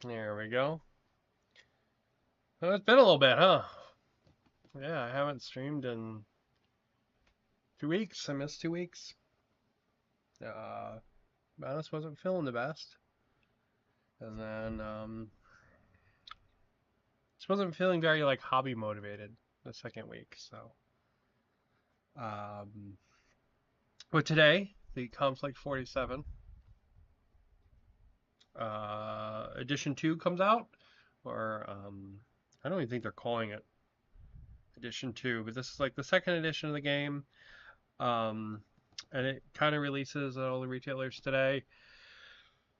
There we go. Well, it's been a little bit, huh? Yeah, I haven't streamed in 2 weeks. I missed 2 weeks. To be honest, wasn't feeling the best. And then, just wasn't feeling very, like, hobby motivated the second week, so. Um, but today, the Conflict 47, Edition 2 comes out. Or, I don't even think they're calling it Edition 2, but this is like the second edition of the game. Um, and it kind of releases at all the retailers today.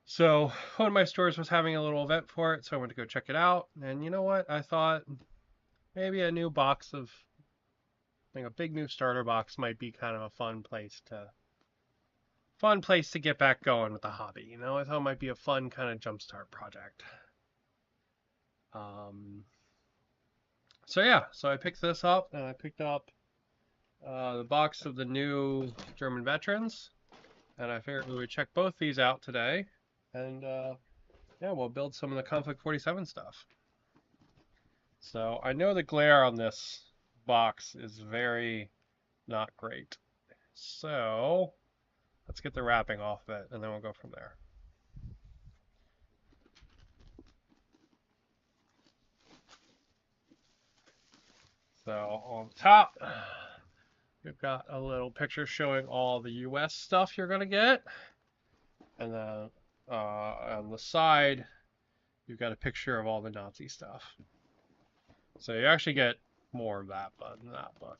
So one of my stores was having a little event for it, so I went to go check it out. And you know what? I thought maybe a new box of, like a big new starter box, might be kind of a fun place to get back going with the hobby. I thought it might be a fun kind of jumpstart project. Um, so yeah, so I picked this up, and I picked up the box of the new German veterans, and I figured we would check both these out today, and yeah, we'll build some of the Conflict 47 stuff. So I know the glare on this box is very not great. So let's get the wrapping off of it, and then we'll go from there. So on top, we've got a little picture showing all the US stuff you're going to get. And then on the side, you've got a picture of all the Nazi stuff. So you actually get more of that, but not but.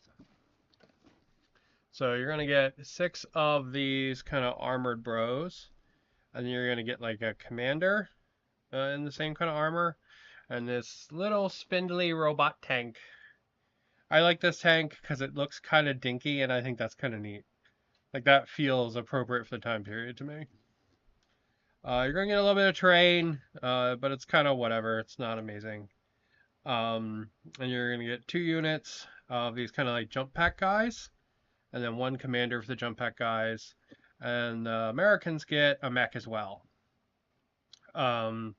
So you're gonna get 6 of these kind of armored bros, and then you're gonna get like a commander in the same kind of armor, and this little spindly robot tank. I like this tank because it looks kind of dinky, and I think that's kind of neat. Like that feels appropriate for the time period to me. You're gonna get a little bit of terrain, but it's kind of whatever. It's not amazing. And you're gonna get 2 units of these kind of like jump pack guys, and then 1 commander for the jump pack guys. And the Americans get a mech as well. Um,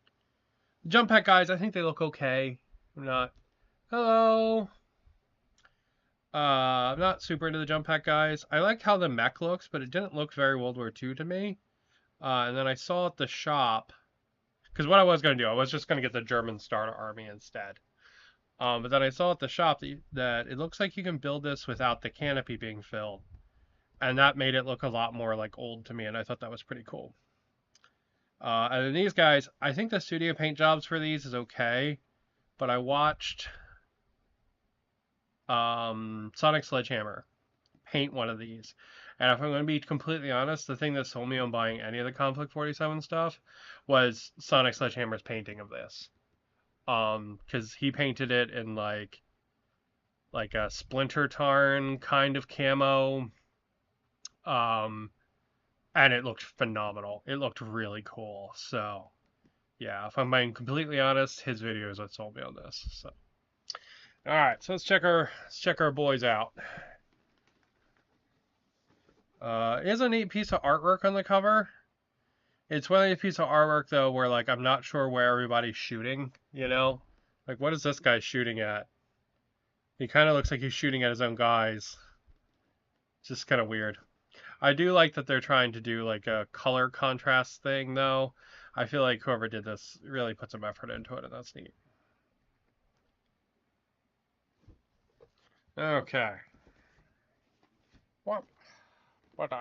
jump pack guys, I think they look okay. I'm not. Hello. I'm not super into the jump pack guys. I like how the mech looks, but it didn't look very World War II to me. And then I saw at the shop, because what I was going to do, I was just going to get the German starter army instead. But then I saw at the shop that it looks like you can build this without the canopy being filled. And that made it look a lot more like old to me, and I thought that was pretty cool. And then these guys, I think the studio paint jobs for these is okay, but I watched Sonic Sledgehammer paint one of these. And if I'm going to be completely honest, the thing that sold me on buying any of the Conflict 47 stuff was Sonic Sledgehammer's painting of this. Because he painted it in like a splinter tarn kind of camo. Um, and it looked phenomenal. It looked really cool. So, yeah, if I'm being completely honest, his video is what sold me on this. So, all right, so let's check our boys out. It is a neat piece of artwork on the cover. It's one of these pieces of artwork though where like I'm not sure where everybody's shooting. Like what is this guy shooting at? He kind of looks like he's shooting at his own guys. Just kind of weird. I do like that they're trying to do like a color contrast thing though. I feel like whoever did this really put some effort into it, and that's neat. Okay. What? What?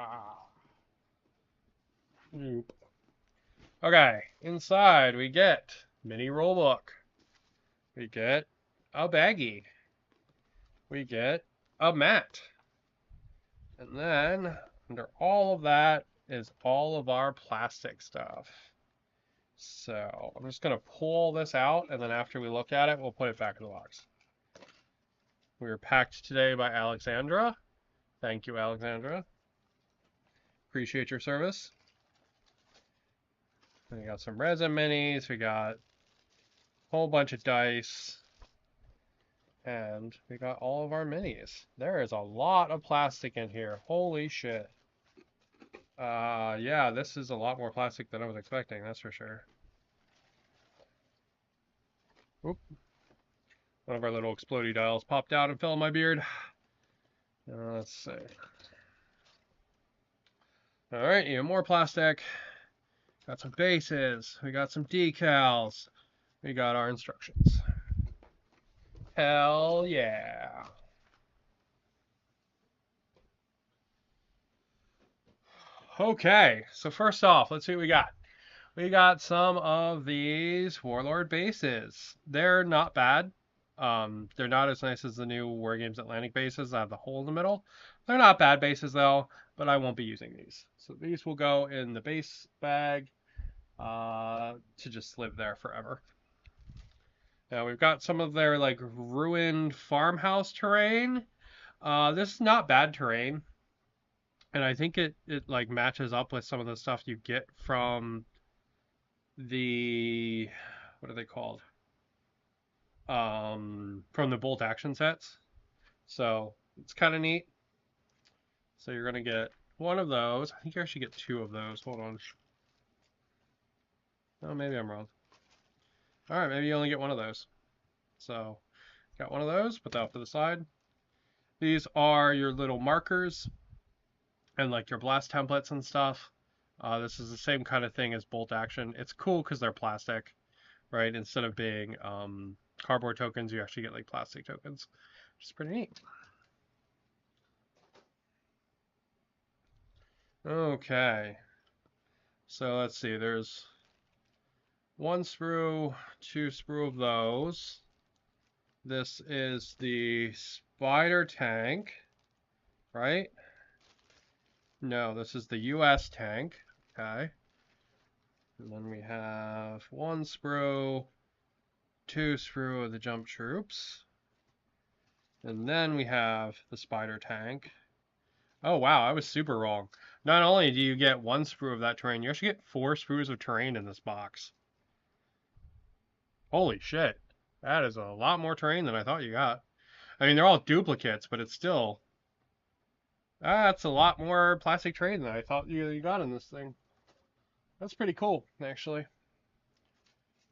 Nope. Okay. Inside we get mini rulebook. We get a baggie. We get a mat. And then under all of that is all of our plastic stuff. So I'm just going to pull this out, and then after we look at it, we'll put it back in the box. We were packed today by Alexandra. Thank you, Alexandra. Appreciate your service. We got some resin minis. We got a whole bunch of dice. And we got all of our minis. There is a lot of plastic in here. Holy shit. Yeah, this is a lot more plastic than I was expecting, that's for sure. Oop. One of our little explodey dials popped out and fell in my beard. Let's see. Alright, even more plastic. Got some bases. We got some decals. We got our instructions. Hell yeah. Okay, so first off, let's see what we got. We got some of these Warlord bases. They're not bad. They're not as nice as the new Wargames Atlantic bases that have the hole in the middle. They're not bad bases though, but I won't be using these. So these will go in the base bag to just live there forever. Now we've got some of their like ruined farmhouse terrain. This is not bad terrain, and I think it like matches up with some of the stuff you get from the what are they called? From the bolt action sets. So it's kind of neat. So you're gonna get one of those. I think you actually get two of those. Hold on. Oh, maybe I'm wrong. All right, maybe you only get one of those. So got one of those. Put that off to the side. These are your little markers and like your blast templates and stuff. This is the same kind of thing as bolt action. It's cool because they're plastic, right? Instead of being cardboard tokens, you actually get like plastic tokens, which is pretty neat. Okay, so let's see. There's one sprue, two sprue of those. This is the spider tank, right? No, this is the US tank. Okay. And then we have one sprue, two sprue of the jump troops. And then we have the spider tank. Oh wow, I was super wrong. Not only do you get one sprue of that terrain, you actually get 4 sprues of terrain in this box. Holy shit. That is a lot more terrain than I thought you got. I mean, they're all duplicates, but it's still... That's a lot more plastic terrain than I thought you got in this thing. That's pretty cool, actually.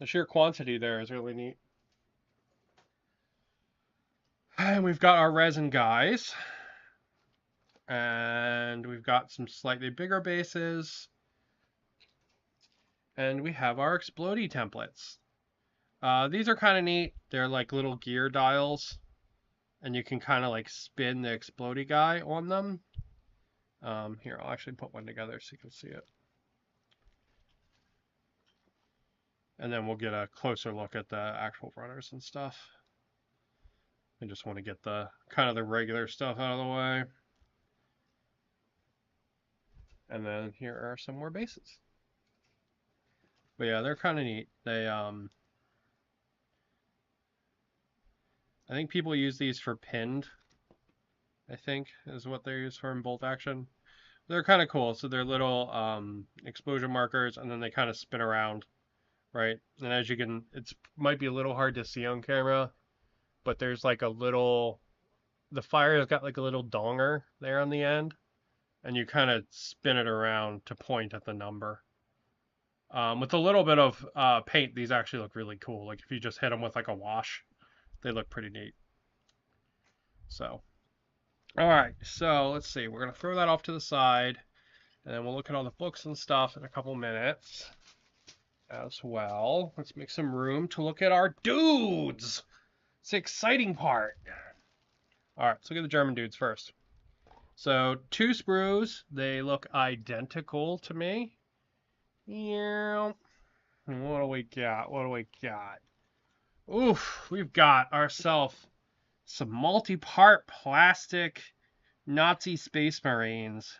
The sheer quantity there is really neat. And we've got our resin guys. And we've got some slightly bigger bases. And we have our explodey templates. These are kind of neat. They're like little gear dials. And you can kind of like spin the explodey guy on them. Here, I'll actually put one together so you can see it. And then we'll get a closer look at the actual runners and stuff. I just want to get the kind of the regular stuff out of the way. And then here are some more bases. But yeah, they're kind of neat. They I think people use these for pinned, I think, is what they're used for in bolt action. They're kind of cool. So they're little explosion markers, and then they kind of spin around, right? And as you can, it might be a little hard to see on camera, but there's like a little, the fire has got like a little donger there on the end, and you kind of spin it around to point at the number. With a little bit of paint, these actually look really cool. Like if you just hit them with like a wash, they look pretty neat. So, all right, so let's see. We're gonna throw that off to the side, and then we'll look at all the books and stuff in a couple minutes as well. Let's make some room to look at our dudes. It's the exciting part. All right, let's look at the German dudes first. So 2 sprues. They look identical to me. Yeah. What do we got? What do we got? Oof, we've got ourselves some multi-part plastic Nazi Space Marines.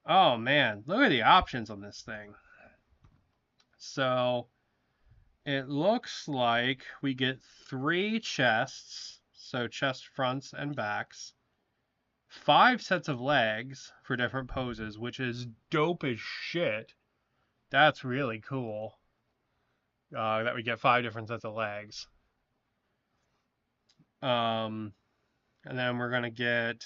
Oh man, look at the options on this thing. So it looks like we get 3 chests, so chest fronts and backs, 5 sets of legs for different poses, which is dope as shit. That's really cool. That we get 5 different sets of legs. And then we're gonna get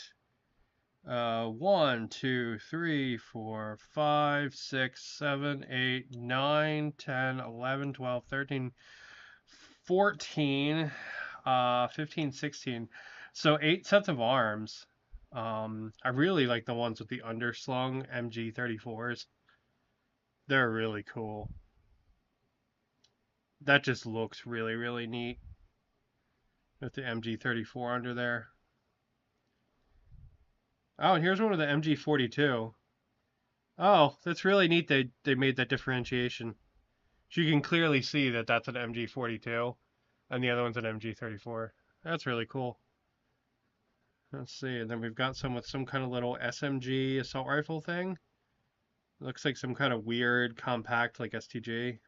1, 2, 3, 4, 5, 6, 7, 8, 9, 10, 11, 12, 13, 14, 15, 16. So 8 sets of arms. I really like the ones with the underslung MG34s. They're really cool. That just looks really, really neat with the MG34 under there. Oh, and here's one with the MG42. Oh, that's really neat they made that differentiation. So you can clearly see that that's an MG42 and the other one's an MG34. That's really cool. Let's see, and then we've got some with some kind of little SMG assault rifle thing. Looks like some kind of weird compact like STG.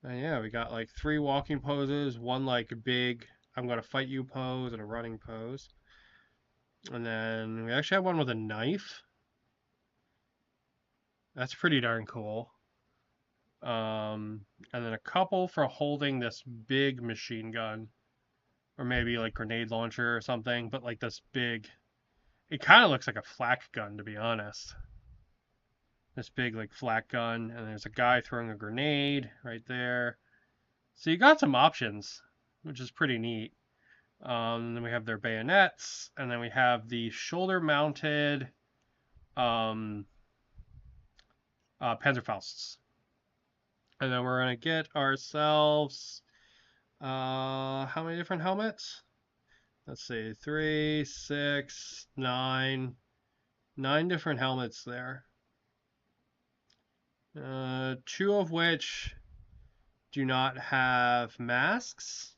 And yeah, we got like 3 walking poses, one like big I'm gonna fight you pose and a running pose. And then we actually have one with a knife. That's pretty darn cool. And then a couple for holding this big machine gun. Or maybe like grenade launcher or something, but like this big, it kind of looks like a flak gun to be honest. This big like flak gun, and there's a guy throwing a grenade right there. So you got some options, which is pretty neat. Then we have their bayonets, and then we have the shoulder-mounted Panzerfausts. And then we're gonna get ourselves how many different helmets? Let's see, 3, 6, 9. 9 different helmets there. 2 of which do not have masks.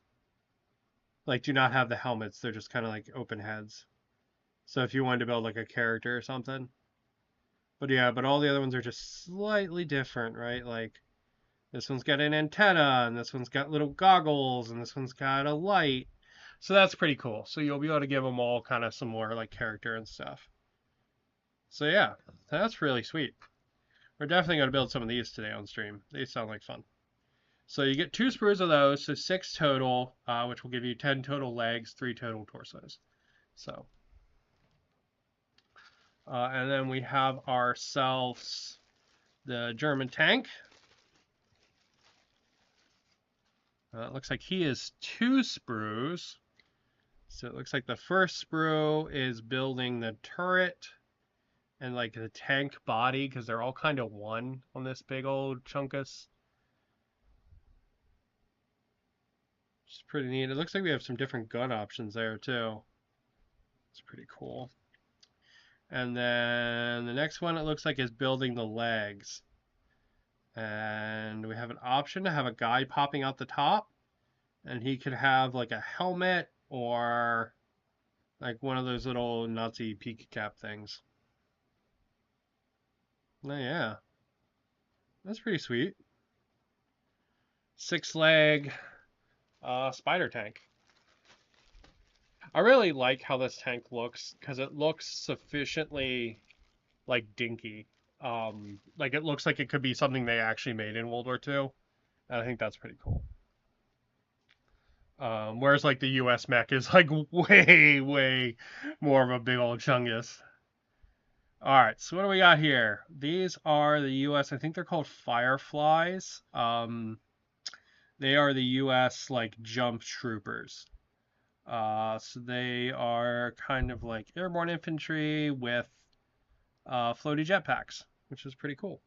Like, do not have the helmets. They're just kind of like open heads. So if you wanted to build like a character or something. But yeah, but all the other ones are just slightly different, right? Like, this one's got an antenna, and this one's got little goggles, and this one's got a light. So that's pretty cool. So you'll be able to give them all kind of some more like character and stuff. So yeah, that's really sweet. We're definitely going to build some of these today on stream. These sound like fun. So you get 2 sprues of those, so 6 total, which will give you 10 total legs, 3 total torsos. So, and then we have ourselves the German tank. It looks like he is 2 sprues. So it looks like the first sprue is building the turret and like the tank body, because they're all kind of one on this big old chunkus. It's pretty neat. It looks like we have some different gun options there too. It's pretty cool. And then the next one it looks like is building the legs. And we have an option to have a guy popping out the top. And he could have like a helmet or like one of those little Nazi peak cap things. Oh yeah. That's pretty sweet. 6-leg spider tank. I really like how this tank looks because it looks sufficiently like dinky. Like it looks like it could be something they actually made in World War II. And I think that's pretty cool. Whereas like the US mech is like way, way more of a big old chungus. Alright, so what do we got here? These are the US, I think they're called Fireflies. They are the US like jump troopers. So they are kind of like airborne infantry with floaty jetpacks, which is pretty cool.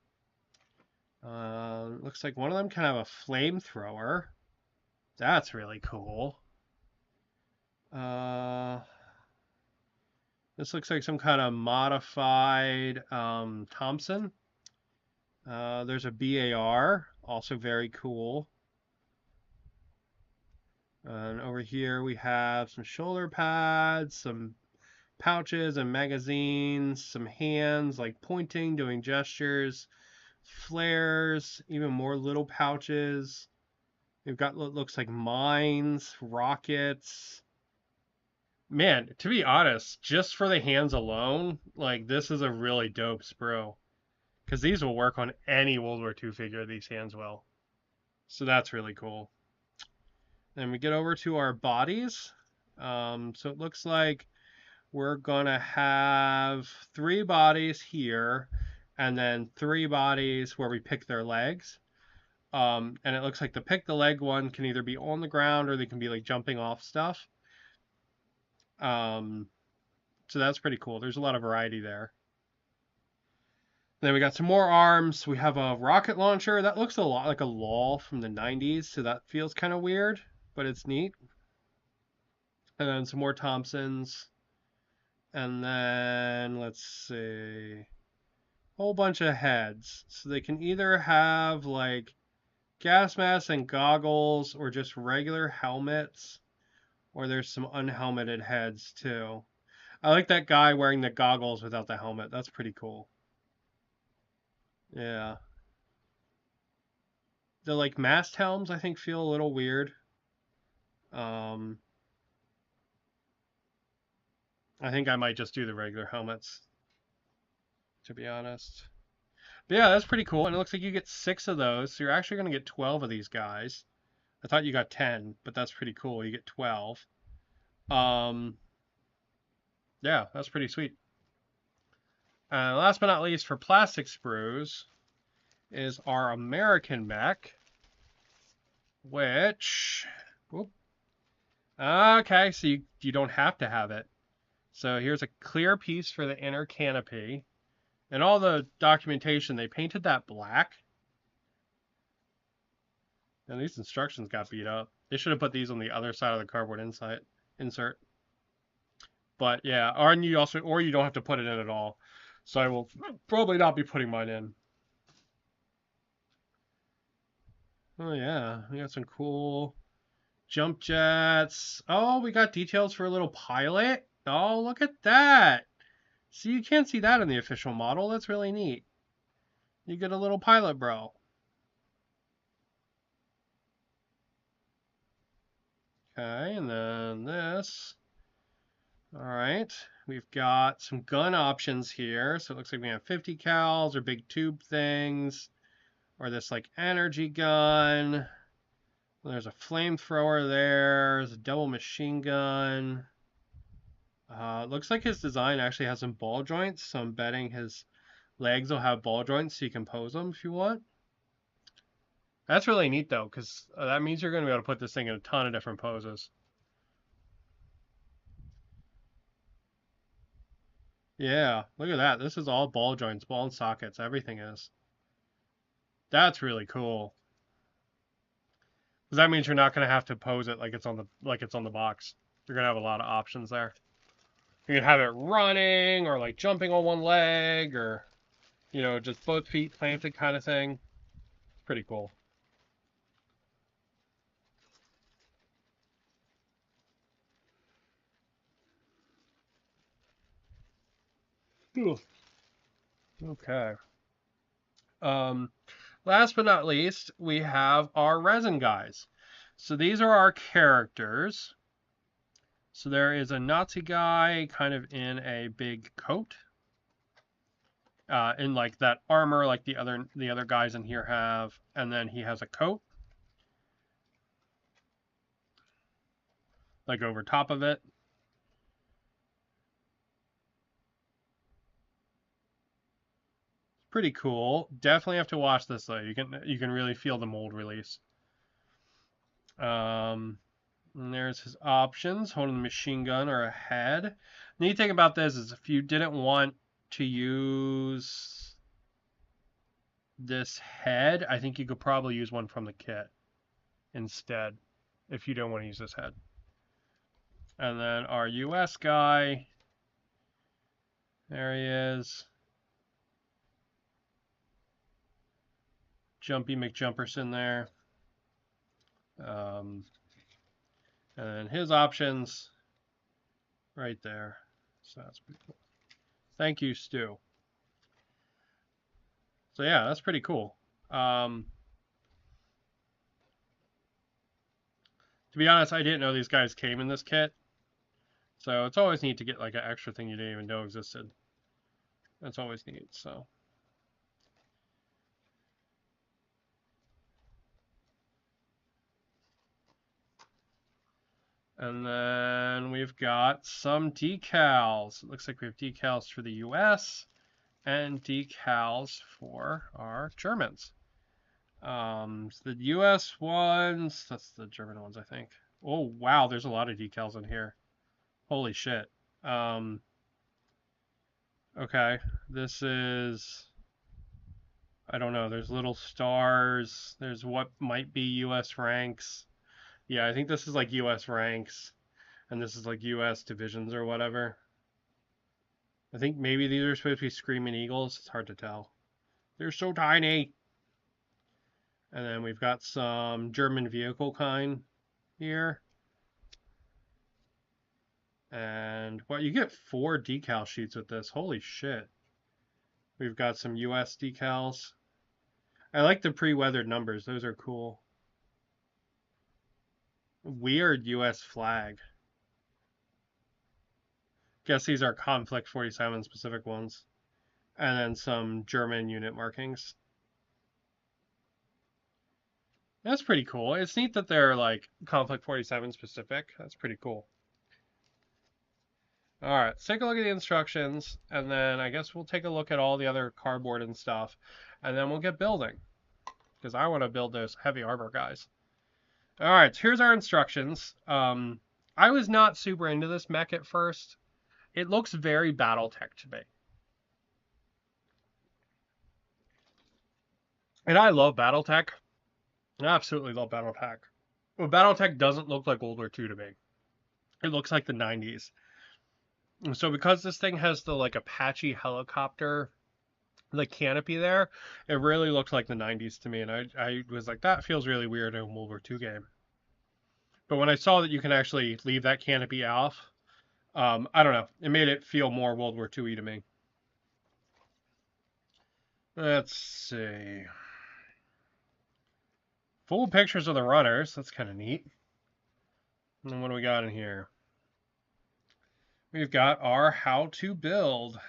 Looks like one of them can have a flamethrower. That's really cool. This looks like some kind of modified Thompson. There's a BAR, also very cool. And over here we have some shoulder pads, some pouches and magazines, some hands like pointing, doing gestures, flares, even more little pouches. We've got what looks like mines, rockets. Man, to be honest, just for the hands alone, like this is a really dope sprue. Because these will work on any World War II figure, these hands will. So that's really cool. Then we get over to our bodies. So it looks like we're gonna have 3 bodies here, and then 3 bodies where we pick their legs. And it looks like the pick the leg one can either be on the ground or they can be like jumping off stuff. So that's pretty cool. There's a lot of variety there. Then we got some more arms. We have a rocket launcher. That looks a lot like a LOL from the 90s, so that feels kind of weird, but it's neat. And then some more Thompsons. And then, let's see, a whole bunch of heads. So they can either have like gas masks and goggles or just regular helmets, or there's some unhelmeted heads too. I like that guy wearing the goggles without the helmet. That's pretty cool. Yeah. The like mast helms I think feel a little weird. Um, I think I might just do the regular helmets, to be honest. But yeah, that's pretty cool. And it looks like you get 6 of those, so you're actually going to get 12 of these guys. I thought you got 10, but that's pretty cool. You get 12. Um, yeah, that's pretty sweet. Last but not least, for plastic sprues, is our American mech, which, whoop, okay, so you don't have to have it. So here's a clear piece for the inner canopy. And all the documentation, they painted that black. And these instructions got beat up. They should have put these on the other side of the cardboard insert. But yeah, or you don't have to put it in at all. So I will probably not be putting mine in. Oh yeah, we got some cool jump jets. Oh, we got details for a little pilot. Oh, look at that. See, you can't see that in the official model. That's really neat. You get a little pilot bro. Okay, and then this. All right, we've got some gun options here. So it looks like we have 50 cals or big tube things, or this like energy gun. There's a flamethrower there. There's a double machine gun. Looks like his design actually has some ball joints, so I'm betting his legs will have ball joints so you can pose them if you want. That's really neat though, because that means you're going to be able to put this thing in a ton of different poses. Yeah, look at that. This is all ball joints, ball and sockets, everything is. That's really cool. Because that means you're not going to have to pose it like it's on the box. You're going to have a lot of options there. You can have it running or like jumping on one leg or just both feet planted kind of thing. Pretty cool. Ooh. Okay. Last but not least, we have our resin guys. So these are our characters. So there is a Nazi guy kind of in a big coat. In like that armor like the other guys in here have, and then he has a coat like over top of it. Pretty cool. Definitely have to watch this though. You can really feel the mold release. And there's his options: holding the machine gun or a head. Neat thing about this is if you didn't want to use this head, I think you could probably use one from the kit instead if you don't want to use this head. And then our US guy, there he is. Jumpy McJumperson there. And then his options right there. So that's pretty cool. Thank you, Stu. So yeah, that's pretty cool. To be honest, I didn't know these guys came in this kit. So it's always neat to get like an extra thing you didn't even know existed. That's always neat, so. And then we've got some decals. It looks like we have decals for the US and decals for our Germans. So the US ones, that's the German ones, I think. Oh, wow, there's a lot of decals in here. Holy shit. Um, okay, this is, I don't know, there's little stars. There's what might be US ranks. Yeah, I think this is like US ranks, and this is like US divisions or whatever. I think maybe these are supposed to be Screaming Eagles. It's hard to tell. They're so tiny. And then we've got some German vehicle kind here. And well, you get 4 decal sheets with this. Holy shit. We've got some US decals. I like the pre-weathered numbers. Those are cool. Weird US flag. Guess these are Conflict 47 specific ones. And then some German unit markings. That's pretty cool. It's neat that they're like Conflict 47 specific. That's pretty cool. All right, let's take a look at the instructions, and then I guess we'll take a look at all the other cardboard and stuff, and then we'll get building, because I want to build those heavy armor guys. All right, so here's our instructions. I was not super into this mech at first. It looks very Battletech to me. And I love Battletech. I absolutely love Battletech. But Battletech doesn't look like World War II to me. It looks like the 90s. And so because this thing has the like Apache helicopter, the canopy there, it really looked like the 90s to me. And I was like, that feels really weird in a World War II game. But when I saw that you can actually leave that canopy off, I don't know. It made it feel more World War II-y to me. Let's see. Full pictures of the runners. That's kind of neat. And what do we got in here? We've got our how to build.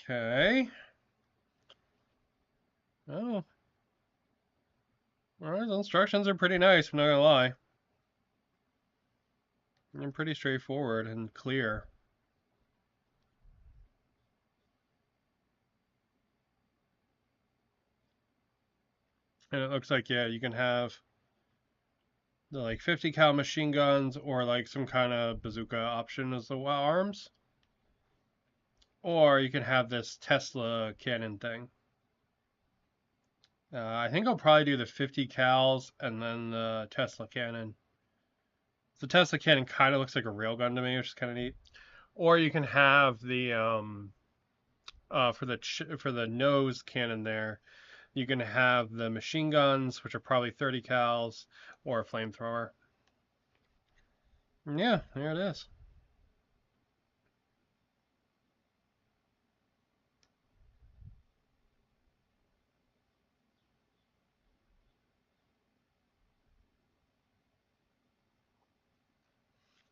Okay. Oh. Well, the instructions are pretty nice, I'm not gonna lie. They're pretty straightforward and clear. And it looks like, yeah, you can have the like 50 cal machine guns or like some kind of bazooka option as the arms. Or you can have this Tesla cannon thing. I think I'll probably do the 50 cals and then the Tesla cannon. The Tesla cannon kind of looks like a railgun to me, which is kind of neat. Or you can have the for the nose cannon there. You can have the machine guns, which are probably 30 cals, or a flamethrower. Yeah, there it is.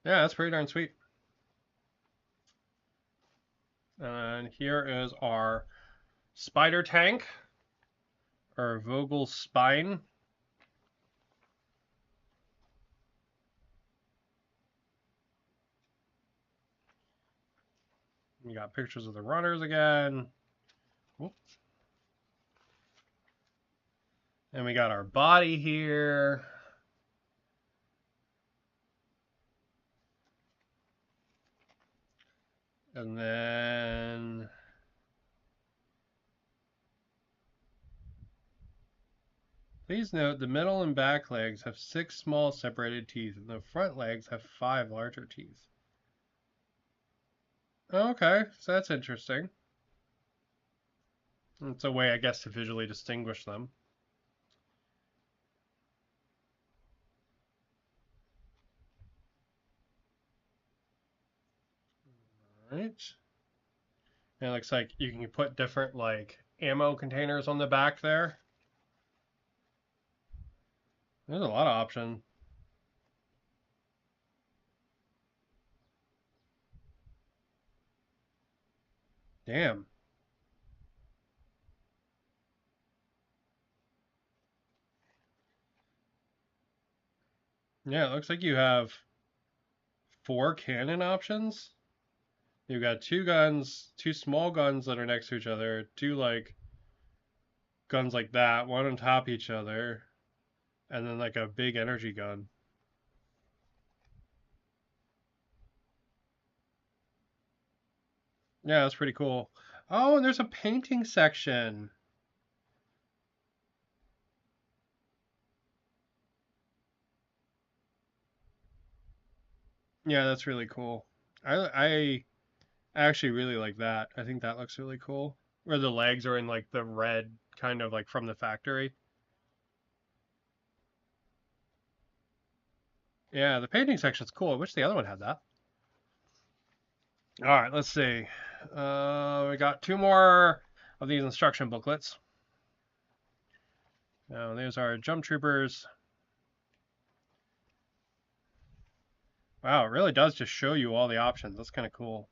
Yeah, that's pretty darn sweet. And here is our spider tank, or Vogel spine. We got pictures of the runners again. Whoop. And we got our body here. And then please note the middle and back legs have 6 small separated teeth, and the front legs have 5 larger teeth. Okay, so that's interesting. It's a way, I guess, to visually distinguish them. Right. And it looks like you can put different like ammo containers on the back there. There's a lot of options. Damn. Yeah, it looks like you have 4 cannon options. You've got 2 guns, 2 small guns that are next to each other, 2 like guns like that, one on top of each other, and then like a big energy gun. Yeah, that's pretty cool. Oh, and there's a painting section. Yeah, that's really cool. I actually really like that. I think that looks really cool. Where the legs are in like the red, kind of like from the factory. Yeah, the painting section's cool. I wish the other one had that. All right, let's see. We got two more of these instruction booklets. Now, there's our jump troopers. Wow, it really does just show you all the options. That's kind of cool.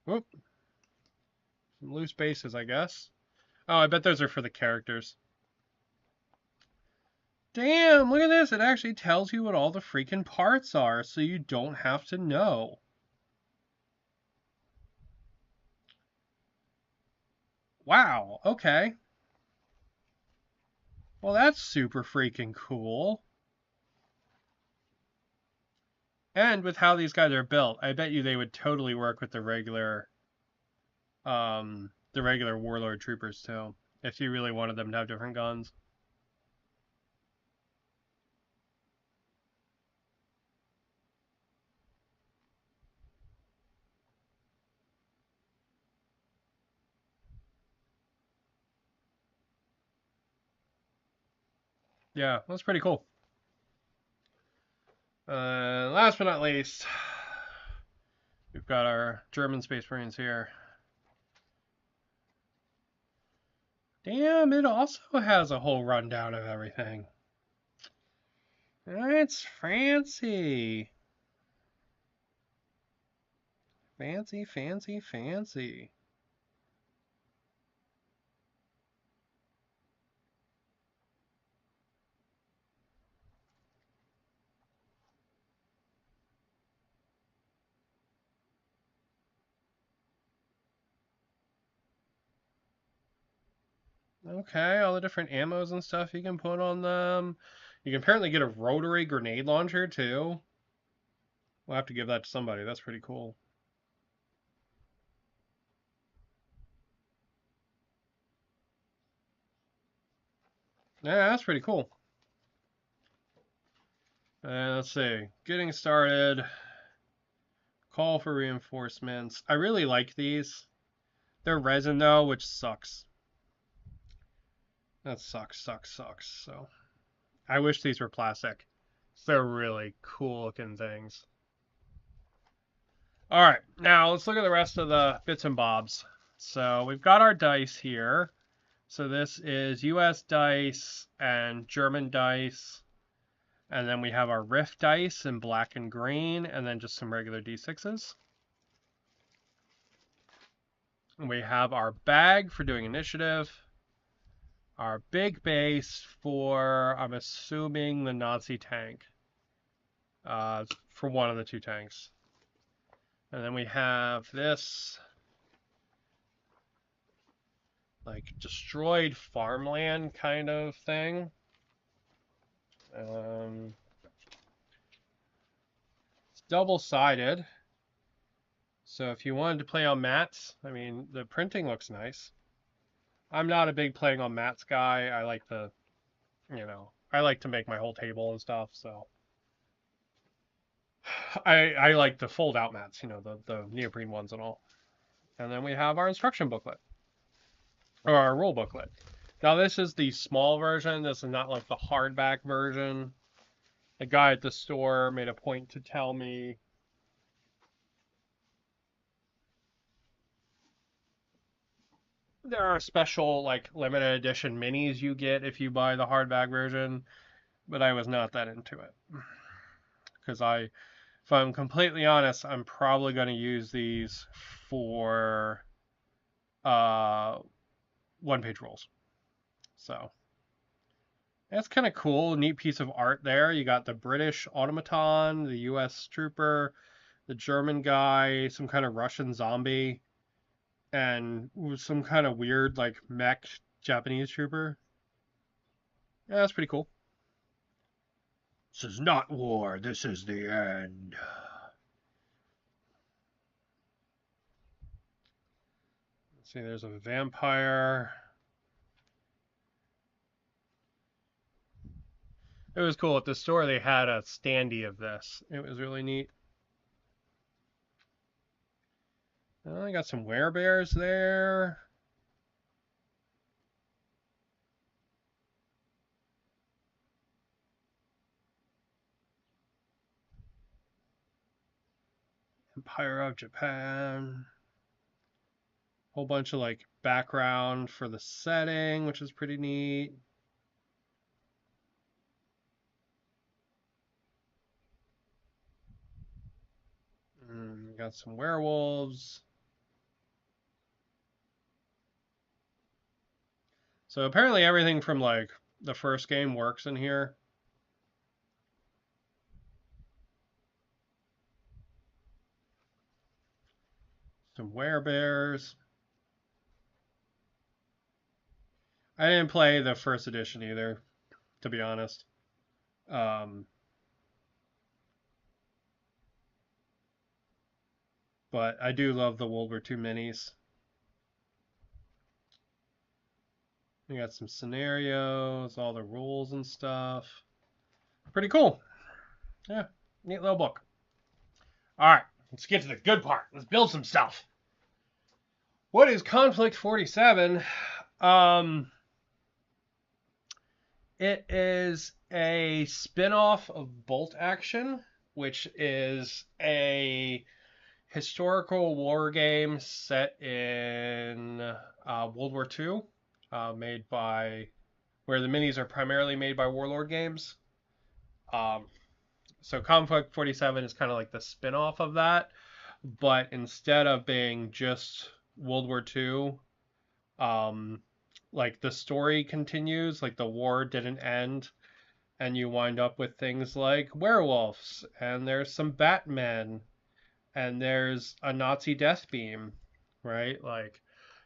Whoop. Some loose bases, I guess. Oh, I bet those are for the characters. Damn, look at this. It actually tells you what all the freaking parts are, so you don't have to know. Wow, okay. Well, that's super freaking cool. And with how these guys are built, I bet you they would totally work with the regular warlord troopers too, if you really wanted them to have different guns. Yeah, that's pretty cool. Last but not least, we've got our German Space Marines here. Damn, it also has a whole rundown of everything. It's fancy. Fancy, fancy, fancy. Okay, all the different ammos and stuff you can put on them. You can apparently get a rotary grenade launcher too. We'll have to give that to somebody. That's pretty cool. Yeah, that's pretty cool. Let's see. Getting started. Call for reinforcements. I really like these. They're resin though, which sucks. That sucks. So I wish these were plastic. They're really cool looking things. All right, now let's look at the rest of the bits and bobs. So we've got our dice here. So this is US dice and German dice. And then we have our riff dice in black and green, and then just some regular D6s. We have our bag for doing initiative. Our big base for, I'm assuming, the Nazi tank. For one of the two tanks. And then we have this, like, destroyed farmland kind of thing. It's double-sided. So if you wanted to play on mats, I mean, the printing looks nice. I'm not a big playing on mats guy. I like I like to make my whole table and stuff, so I like the fold out mats, the neoprene ones and all. And then we have our instruction booklet, or our rule booklet. Now this is the small version. This is not like the hardback version. The guy at the store made a point to tell me there are special like limited edition minis you get if you buy the hardback version, but I was not that into it. Because if I'm completely honest, I'm probably going to use these for one-page rolls. So that's kind of cool. Neat piece of art there. You got the British automaton, the U.S. trooper, the German guy, some kind of Russian zombie. and some kind of weird like mech Japanese trooper. Yeah, that's pretty cool. This is not war. This is the end. Let's see, there's a vampire. It was cool. At the store, they had a standee of this. It was really neat. I got some werebears there. Empire of Japan. Whole bunch of like background for the setting, which is pretty neat. Got some werewolves. So apparently everything from like the first game works in here. Some werebears. I didn't play the first edition either, to be honest. Um, but I do love the World War II minis. We got some scenarios, all the rules and stuff. Pretty cool. Yeah, neat little book. All right, let's get to the good part. Let's build some stuff. What is Conflict 47? It is a spin-off of Bolt Action, which is a historical war game set in World War II, made by where the minis are primarily made by Warlord Games. So Conflict 47 is kind of like the spin-off of that, but instead of being just World War II, like the story continues, like the war didn't end, and you wind up with things like werewolves, and there's some Batmen, and there's a Nazi death beam, right? Like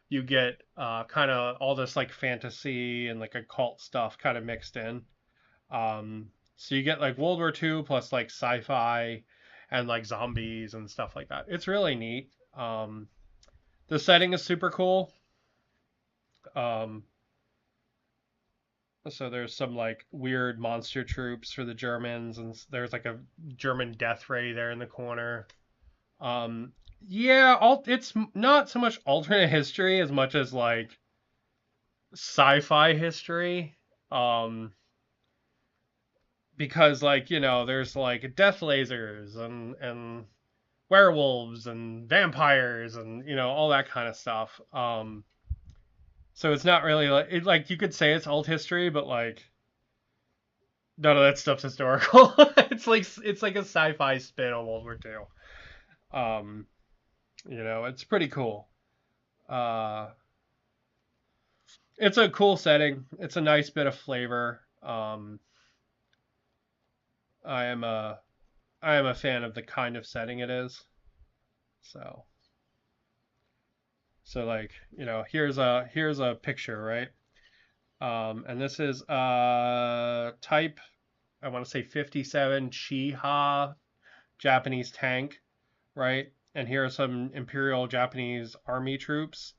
you get kind of all this like fantasy and like occult stuff kind of mixed in. So you get like World War II plus like sci-fi and like zombies and stuff like that. It's really neat. The setting is super cool. Um, so there's some like weird monster troops for the Germans, and there's like a German death ray there in the corner. Um, yeah, it's not so much alternate history as much as like sci-fi history. Because like there's like death lasers and werewolves and vampires and all that kind of stuff. So it's not really like you could say it's old history, but like none of that stuff's historical. It's like a sci-fi spin on World War II. It's pretty cool. Uh, it's a cool setting. It's a nice bit of flavor. I am a fan of the kind of setting it is. So like here's a picture, right? And this is type, I want to say 57 Chiha Japanese tank, right? And here are some Imperial Japanese army troops.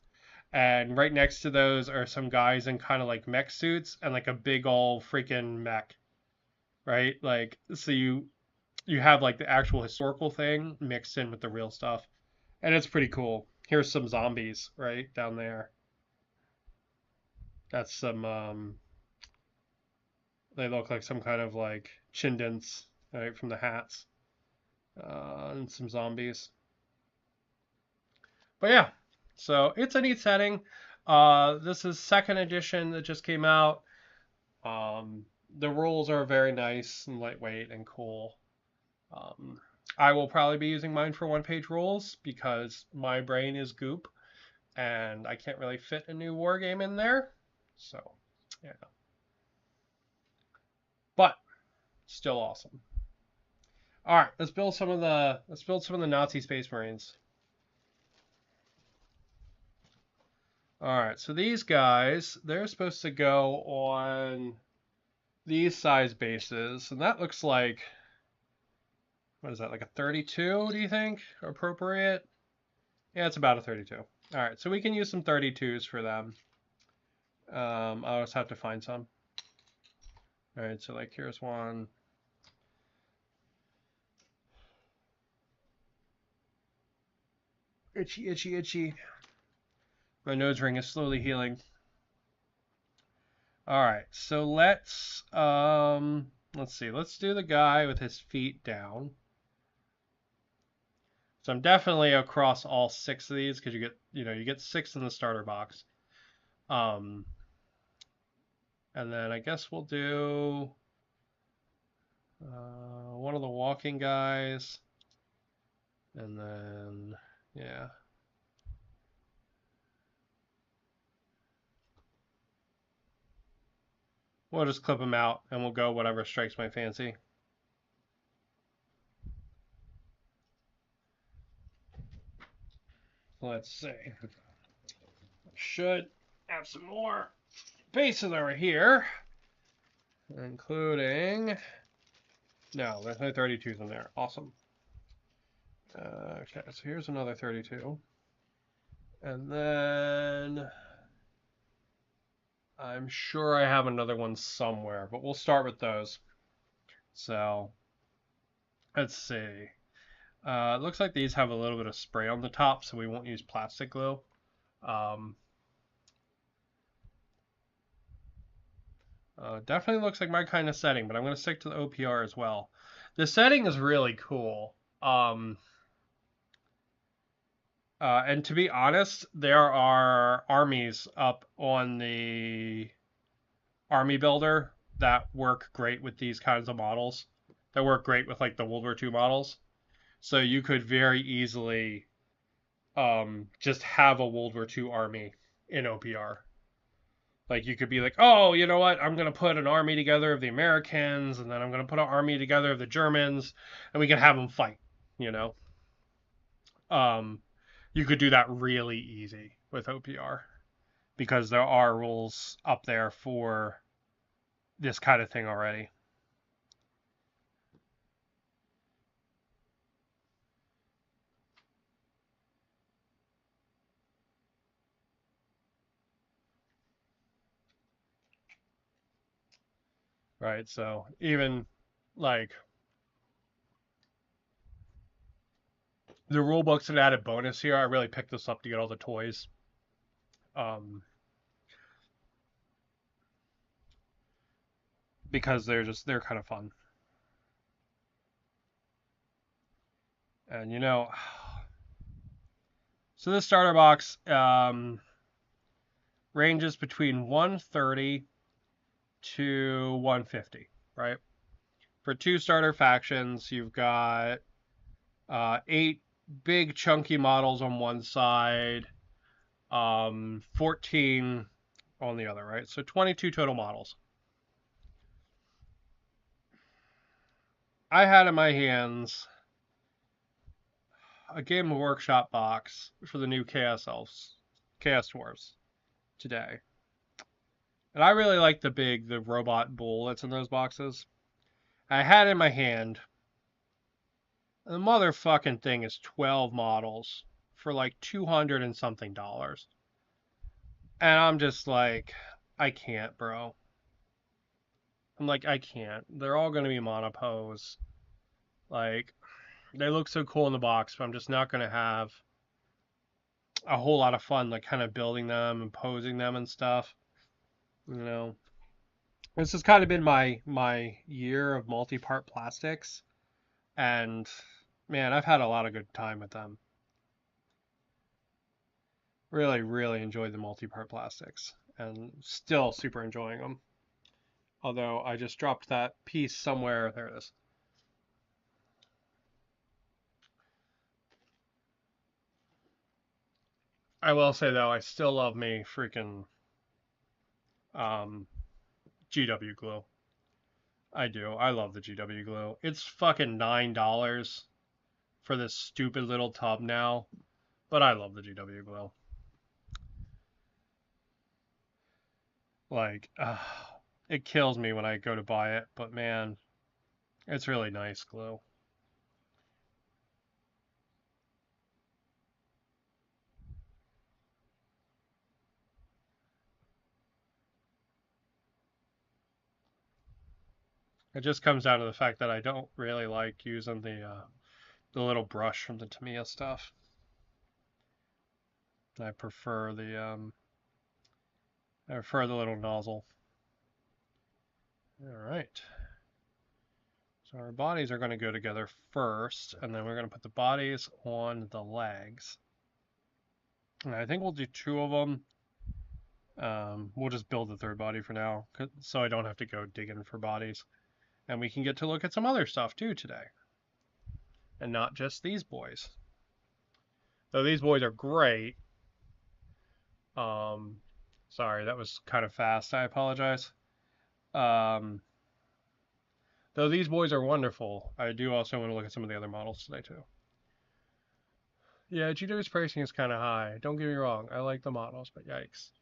And right next to those are some guys in kind of like mech suits and like a big old freaking mech, right? Like so you have like the actual historical thing mixed in with the real stuff. And it's pretty cool. Here's some zombies right down there. That's some they look like some kind of like chindents, right, from the hats. And some zombies. But yeah, so it's a neat setting. This is second edition that just came out. The rules are very nice and lightweight and cool. I will probably be using mine for one-page rules because my brain is goop and I can't really fit a new war game in there. So, yeah. But still awesome. All right, let's build some of the Nazi Space Marines. Alright, so these guys, they're supposed to go on these size bases, and that looks like, what is that, like a 32, do you think? Appropriate? Yeah, it's about a 32. Alright, so we can use some 32s for them. I'll just have to find some. Alright, so like here's one. Itchy, itchy, itchy. My nose ring is slowly healing. Alright, so let's see, let's do the guy with his feet down. So I'm definitely across all 6 of these because you get 6 in the starter box. And then I guess we'll do one of the walking guys, and then yeah. We'll just clip them out and we'll go whatever strikes my fancy. Let's see. Should have some more bases over here, including. No, there's no 32s in there. Awesome. Okay, so here's another 32. And then I'm sure I have another one somewhere, but we'll start with those. So let's see. It looks like these have a little bit of spray on the top, so we won't use plastic glue. Definitely looks like my kind of setting, but I'm going to stick to the OPR as well. The setting is really cool. And to be honest, there are armies up on the army builder that work great with these kinds of models. That work great with like the World War II models. So you could very easily just have a World War II army in OPR. Like you could be like, oh, you know what? I'm gonna put an army together of the Americans, and then I'm gonna put an army together of the Germans, and we can have them fight. You know, you could do that really easy with OPR because there are rules up there for this kind of thing already. Right, so even like the rule book's an added bonus here. I really picked this up to get all the toys. Because they're kind of fun. And so this starter box ranges between 130 to 150, right? For 2 starter factions, you've got 8 big chunky models on one side, 14 on the other, right? So 22 total models. I had in my hands a Game Workshop box for the new Chaos Dwarves today. And I really like the robot bull that's in those boxes. I had it in my hand. And the motherfucking thing is 12 models for like 200 and something dollars. And I'm just like, I can't, bro. I'm like, I can't. They're all going to be monopose. Like, they look so cool in the box, but I'm just not going to have a whole lot of fun, like, kind of building them and posing them and stuff. This has kind of been my year of multi-part plastics, and man, I've had a lot of good time with them. Really, really enjoyed the multi-part plastics, and still super enjoying them. Although I just dropped that piece somewhere. There it is. I will say though, I still love me freaking GW glue. I do. I love the GW glue. It's fucking $9 for this stupid little tub now, but I love the GW glue. Like, it kills me when I go to buy it, but man, it's really nice glue. It just comes down to the fact that I don't really like using the little brush from the Tamiya stuff. I prefer the little nozzle. All right. So our bodies are going to go together first, and then we're going to put the bodies on the legs. And I think we'll do two of them. We'll just build the third body for now, so I don't have to go digging for bodies. And we can get to look at some other stuff too today. And not just these boys. Though these boys are great. Sorry, that was kind of fast. I apologize. Though these boys are wonderful, I do also want to look at some of the other models today too. Yeah, GW's pricing is kind of high. Don't get me wrong. I like the models, but yikes.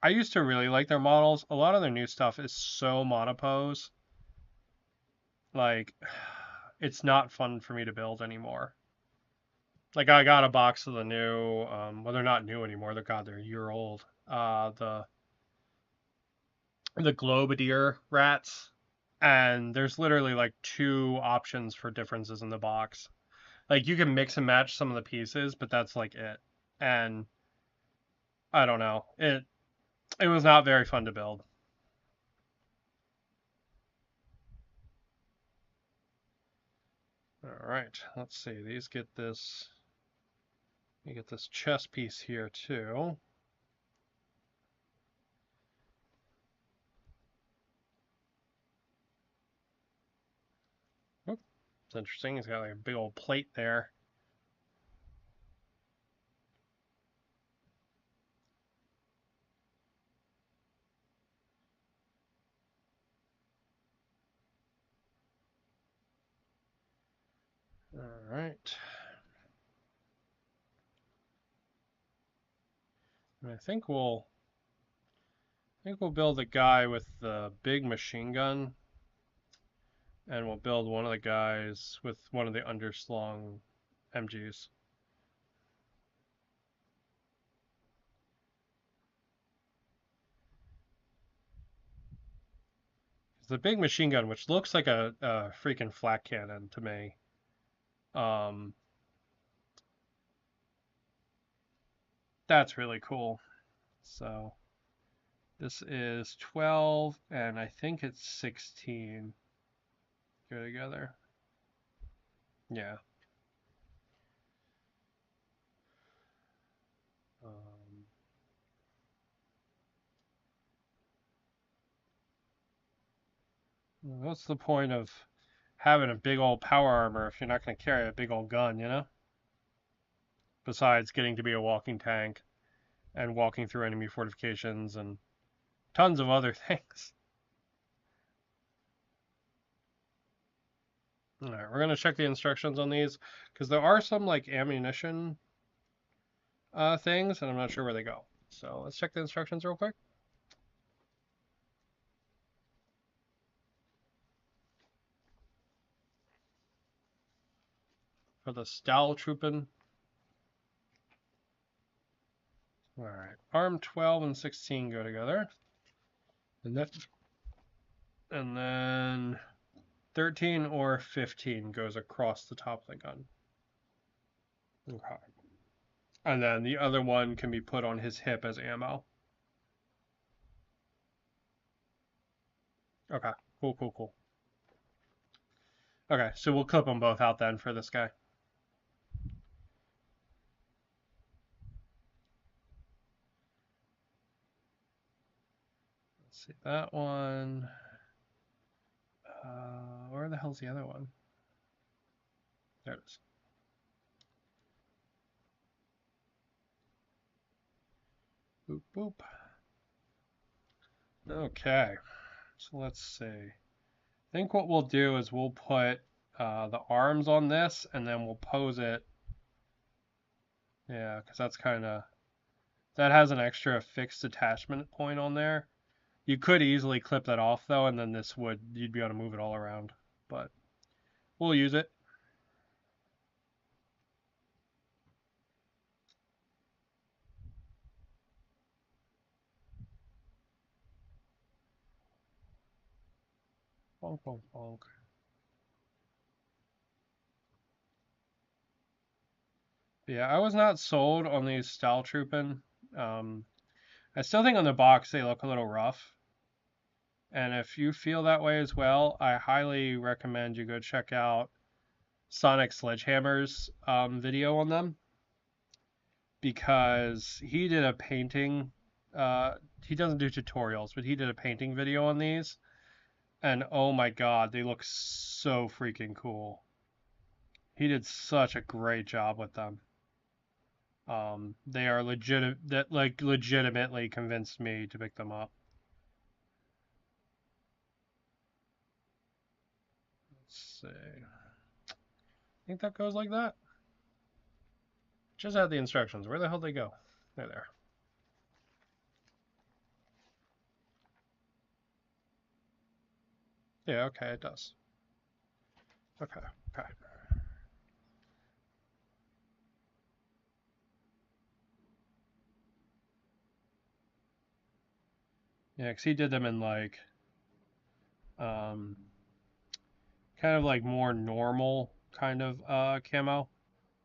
I used to really like their models. A lot of their new stuff is so monopose. Like, it's not fun for me to build anymore. Like, I got a box of the new, well, they're not new anymore. They're a year old. The Globadier rats. And there's literally like two options for differences in the box. Like, you can mix and match some of the pieces, but that's like it. And I don't know. It was not very fun to build. All right, let's see. These get this. You get this chest piece here too. Oh, it's interesting. He's got like a big old plate there. All right. And I think we'll build a guy with the big machine gun, and we'll build one of the guys with one of the underslung MGs. The big machine gun, which looks like a freaking flak cannon to me, that's really cool. So this is 12, and I think it's 16 go together. Yeah. What's the point of having a big old power armor if you're not going to carry a big old gun, you know? Besides getting to be a walking tank and walking through enemy fortifications and tons of other things. All right, we're going to check the instructions on these because there are some like ammunition things, and I'm not sure where they go. So let's check the instructions real quick. For the Stahltruppen. All right, arm 12 and 16 go together. And then 13 or 15 goes across the top of the gun. Okay. And then the other one can be put on his hip as ammo. Okay, cool. Okay, so we'll clip them both out then for this guy. Let's see, that one. Where the hell's the other one? There it is. Boop, boop. Okay, so let's see. I think what we'll do is we'll put the arms on this, and then we'll pose it. Yeah, because that's That has an extra fixed attachment point on there. You could easily clip that off though, and then you'd be able to move it all around. But we'll use it. Bonk, bonk, bonk. Yeah, I was not sold on these style trooping. I still think on the box they look a little rough. And if you feel that way as well, I highly recommend you go check out Sonic Sledgehammer's video on them, because he did a painting. He doesn't do tutorials, but he did a painting video on these, and oh my god, they look so freaking cool. He did such a great job with them. They are legitimately convinced me to pick them up. Let's see. I think that goes like that. Just had the instructions. Where the hell did they go? They're there. Yeah, okay, it does. Okay, okay. Yeah, because he did them in like, kind of like more normal kind of camo,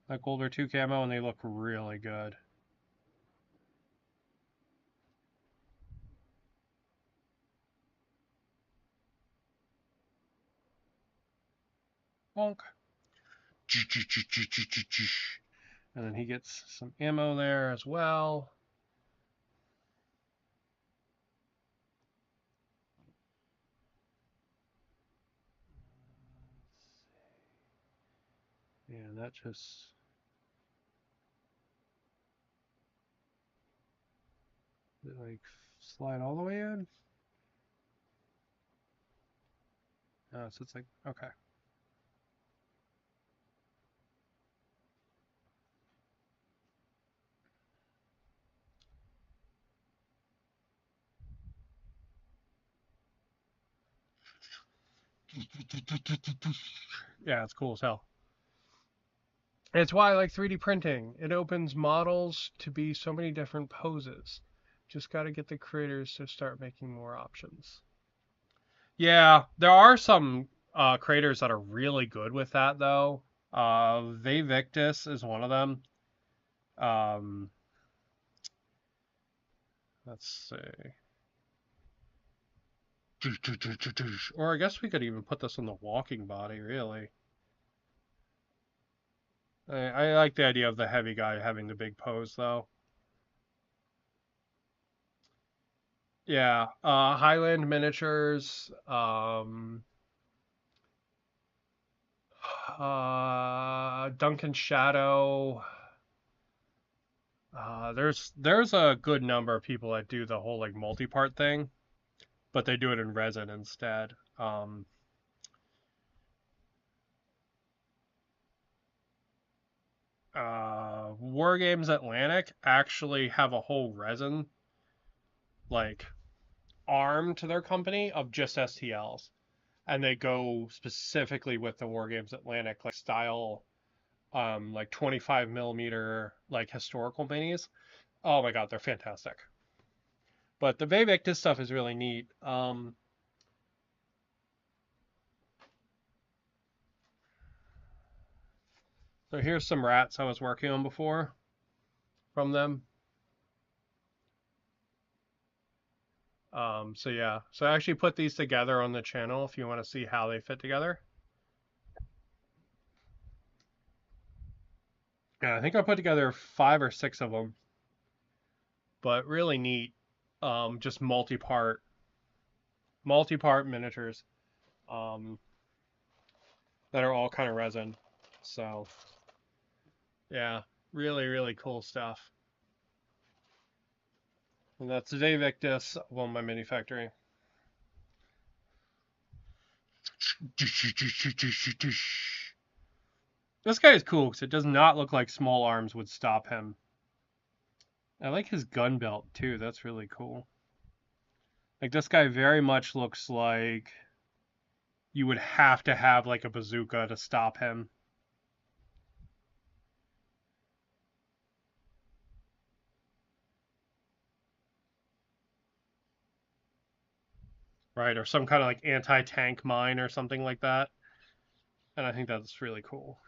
like World War II camo, and they look really good. Bonk. And then he gets some ammo there as well. Yeah, that just... Did it like slide all the way in? Oh, so it's like, okay. Yeah, it's cool as hell. It's why I like 3D printing. It opens models to be so many different poses. Just got to get the creators to start making more options. Yeah, there are some creators that are really good with that though. Victus is one of them. Um, let's see. Or I guess we could even put this on the walking body, really. I like the idea of the heavy guy having the big pose, though. Yeah, Highland Miniatures, Duncan Shadow. There's a good number of people that do the whole like multi-part thing, but they do it in resin instead. War Games Atlantic actually have a whole resin like arm to their company of just STLs, and they go specifically with the War Games Atlantic like style, like 25 millimeter like historical minis. Oh my god, they're fantastic. But the Victus stuff is really neat. So here's some rats I was working on before from them. So yeah, so I actually put these together on the channel if you want to see how they fit together. Yeah, I think I put together 5 or 6 of them, but really neat. Just multi-part miniatures, um, that are all kind of resin. So yeah, really, really cool stuff. And that's Victus on my mini factory. This guy is cool because it does not look like small arms would stop him. I like his gun belt too. That's really cool. Like this guy very much looks like you would have to have like a bazooka to stop him. Right? Or some kind of like anti-tank mine or something like that. And I think that's really cool.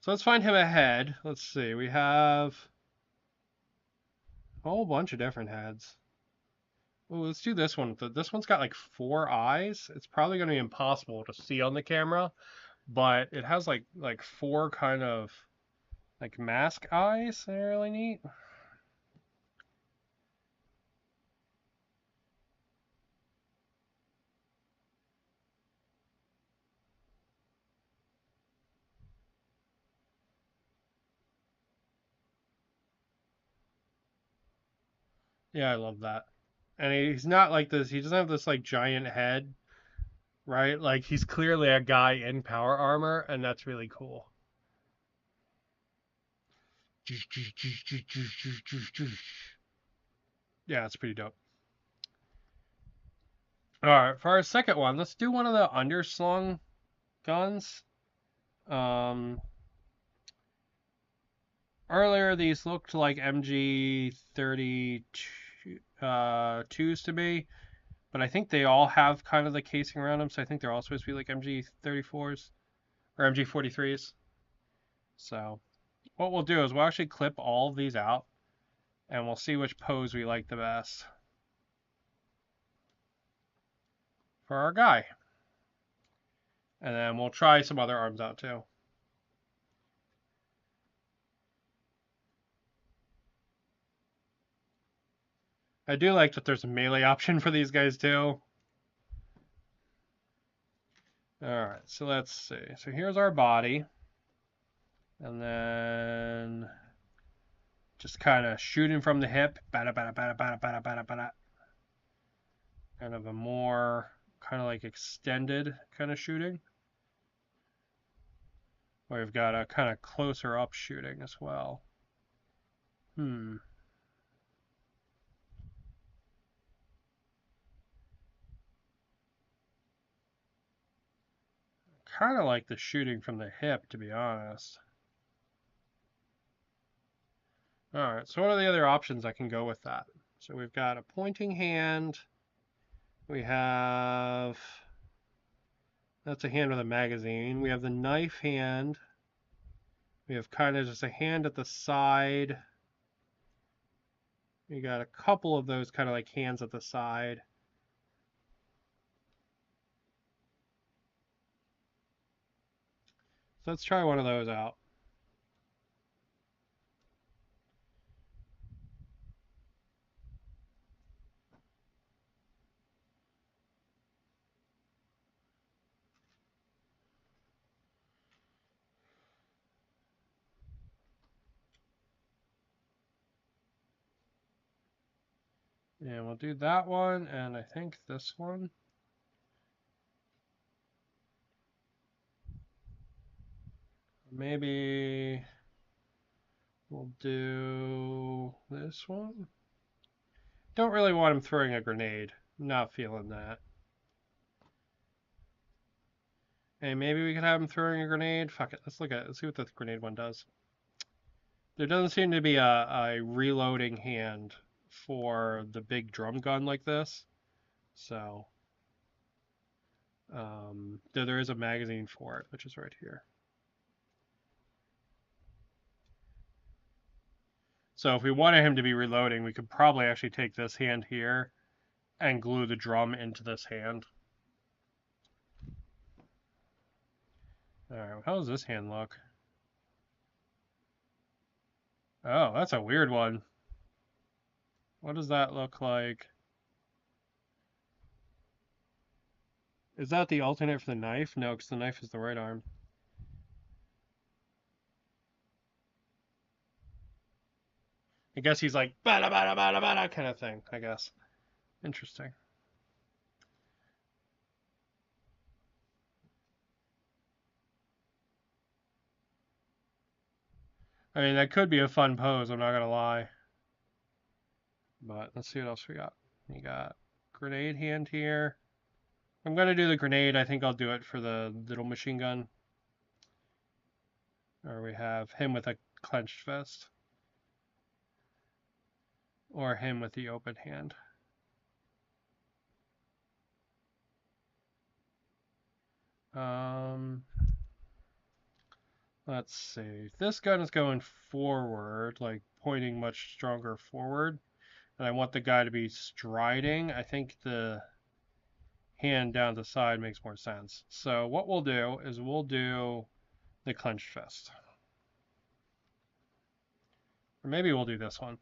So let's find him a head. Let's see. We have a whole bunch of different heads. Oh, let's do this one. This one's got like 4 eyes. It's probably going to be impossible to see on the camera, but it has like four kind of like mask eyes. They're really neat. Yeah, I love that. And he's not like this. He doesn't have this like giant head, right? Like he's clearly a guy in power armor, and that's really cool. Yeah, it's pretty dope. All right, for our second one, let's do one of the underslung guns. Um, Earlier these looked like MG32s to me, but I think they all have kind of the casing around them, so I think they're all supposed to be like MG34s or MG43s. So what we'll do is we'll actually clip all of these out, and we'll see which pose we like the best for our guy. And then we'll try some other arms out too. I do like that there's a melee option for these guys too. Alright, so let's see. So here's our body. And then just kind of shooting from the hip. Bada, bada, bada, bada, bada, bada, bada. Kind of a more kind of like extended kind of shooting. We've got a kind of closer up shooting as well. Kind of like the shooting from the hip, to be honest. Alright, so what are the other options I can go with that? So we've got a pointing hand. We have... That's a hand with a magazine. We have the knife hand. We have kind of just a hand at the side. We got a couple of those kind of like hands at the side. So let's try one of those out. And we'll do that one, and I think this one. Maybe we'll do this one. Don't really want him throwing a grenade. Not feeling that. Hey, maybe we could have him throwing a grenade. Fuck it. Let's look at it. Let's see what the grenade one does. There doesn't seem to be a reloading hand for the big drum gun like this. So, there is a magazine for it, which is right here. So if we wanted him to be reloading, we could probably actually take this hand here and glue the drum into this hand. Alright, how does this hand look? Oh, that's a weird one. What does that look like? Is that the alternate for the knife? No, because the knife is the right arm. I guess he's like bada bada bada bada kind of thing, I guess. Interesting. I mean, that could be a fun pose, I'm not gonna lie. But let's see what else we got. We got grenade hand here. I'm going to do the grenade. I think I'll do it for the little machine gun. Or we have him with a clenched fist. Or him with the open hand. Let's see. This gun is going forward, like pointing much stronger forward. And I want the guy to be striding. I think the hand down the side makes more sense. So what we'll do is we'll do the clenched fist. Or maybe we'll do this one.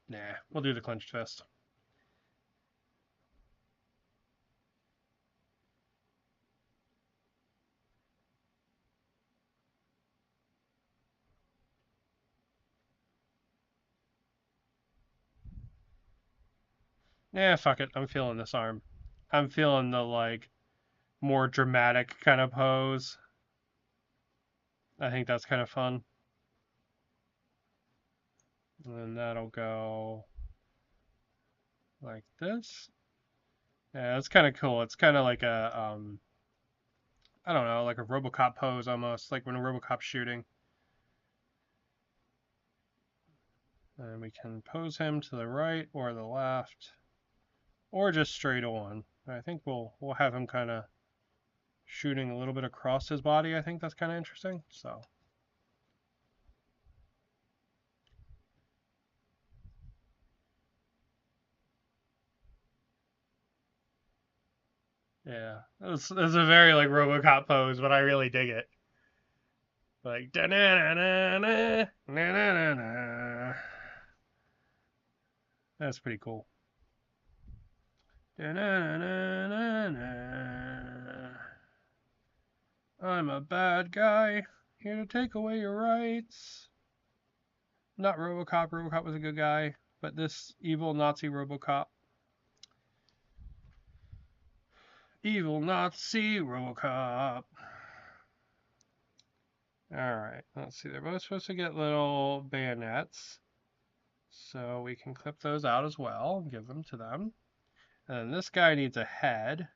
Nah, we'll do the clenched fist. Yeah, fuck it. I'm feeling this arm. I'm feeling the, like, more dramatic kind of pose. I think that's kind of fun. And then that'll go like this. Yeah, it's kind of cool. It's kind of like a, I don't know, like a RoboCop pose almost, like when a RoboCop's shooting. And we can pose him to the right or the left, or just straight on. I think we'll have him kind of shooting a little bit across his body. I think that's kind of interesting. So. Yeah, it's a very like RoboCop pose, but I really dig it. Like da na na na na na na. That's pretty cool. Da na na na na. I'm a bad guy here to take away your rights. Not RoboCop. RoboCop was a good guy, but this evil Nazi RoboCop. Evil Nazi RoboCop. Alright, let's see. They're both supposed to get little bayonets. So we can clip those out as well and give them to them. And this guy needs a head.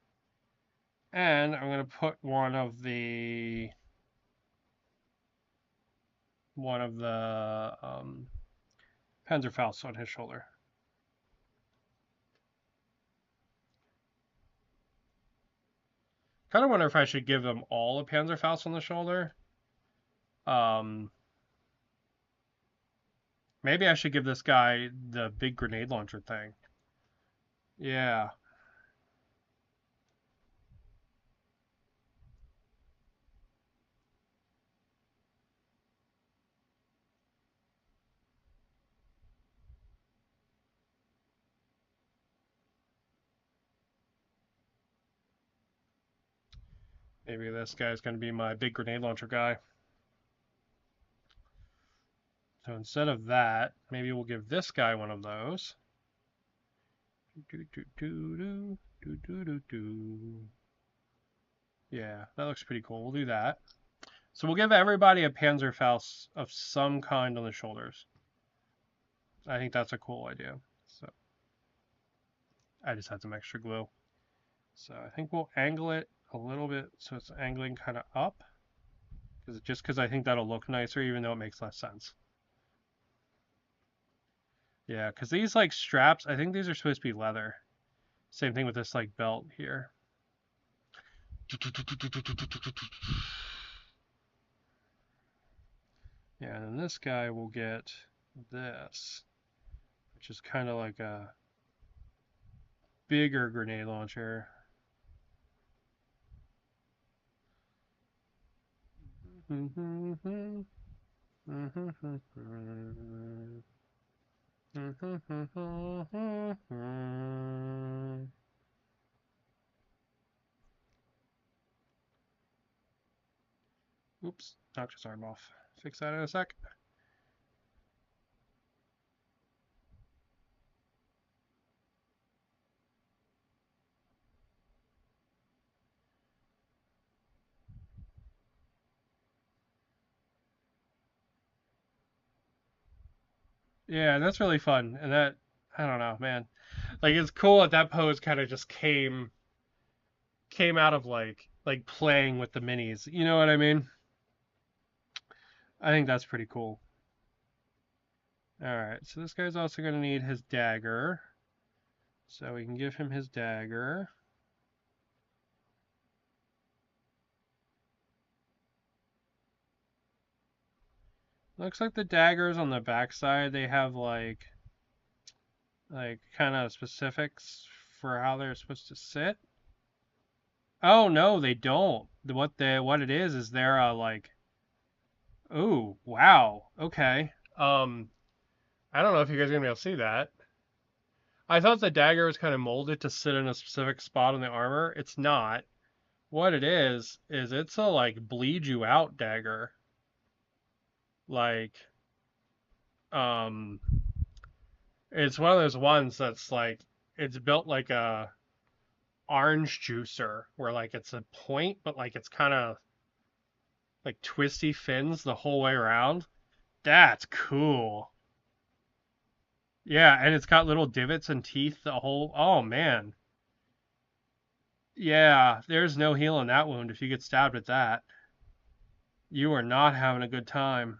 And I'm going to put one of the Panzerfaust on his shoulder. Kind of wonder if I should give them all a Panzerfaust on the shoulder. Maybe I should give this guy the big grenade launcher thing. Yeah. Maybe this guy's going to be my big grenade launcher guy. So instead of that, maybe we'll give this guy one of those. Yeah, that looks pretty cool. We'll do that. So we'll give everybody a Panzerfaust of some kind on the shoulders. I think that's a cool idea. So I just had some extra glue. So I think we'll angle it a little bit so it's angling kind of up. Just because I think that'll look nicer even though it makes less sense. Yeah, because these like straps, I think these are supposed to be leather. Same thing with this like belt here. Yeah, and then this guy will get this, which is kind of like a bigger grenade launcher. Oops, knocked his arm off. Fix that in a sec. Yeah, that's really fun. And that, I don't know, man. Like it's cool that that pose kind of just came out of like playing with the minis. You know what I mean? I think that's pretty cool. All right, so this guy's also going to need his dagger. So we can give him his dagger. Looks like the daggers on the backside, they have like kind of specifics for how they're supposed to sit. Oh no, they don't. What it is they're like, oh wow, okay. I don't know if you guys are gonna be able to see that. I thought the dagger was kind of molded to sit in a specific spot on the armor. It's not. What it is it's a like bleed you out dagger. Like, um, it's one of those ones that's like it's built like a orange juicer, where like it's a point, but like it's kind of like twisty fins the whole way around. That's cool. Yeah, and it's got little divots and teeth the whole. Oh man. Yeah, there's no healing that wound if you get stabbed at that. You are not having a good time.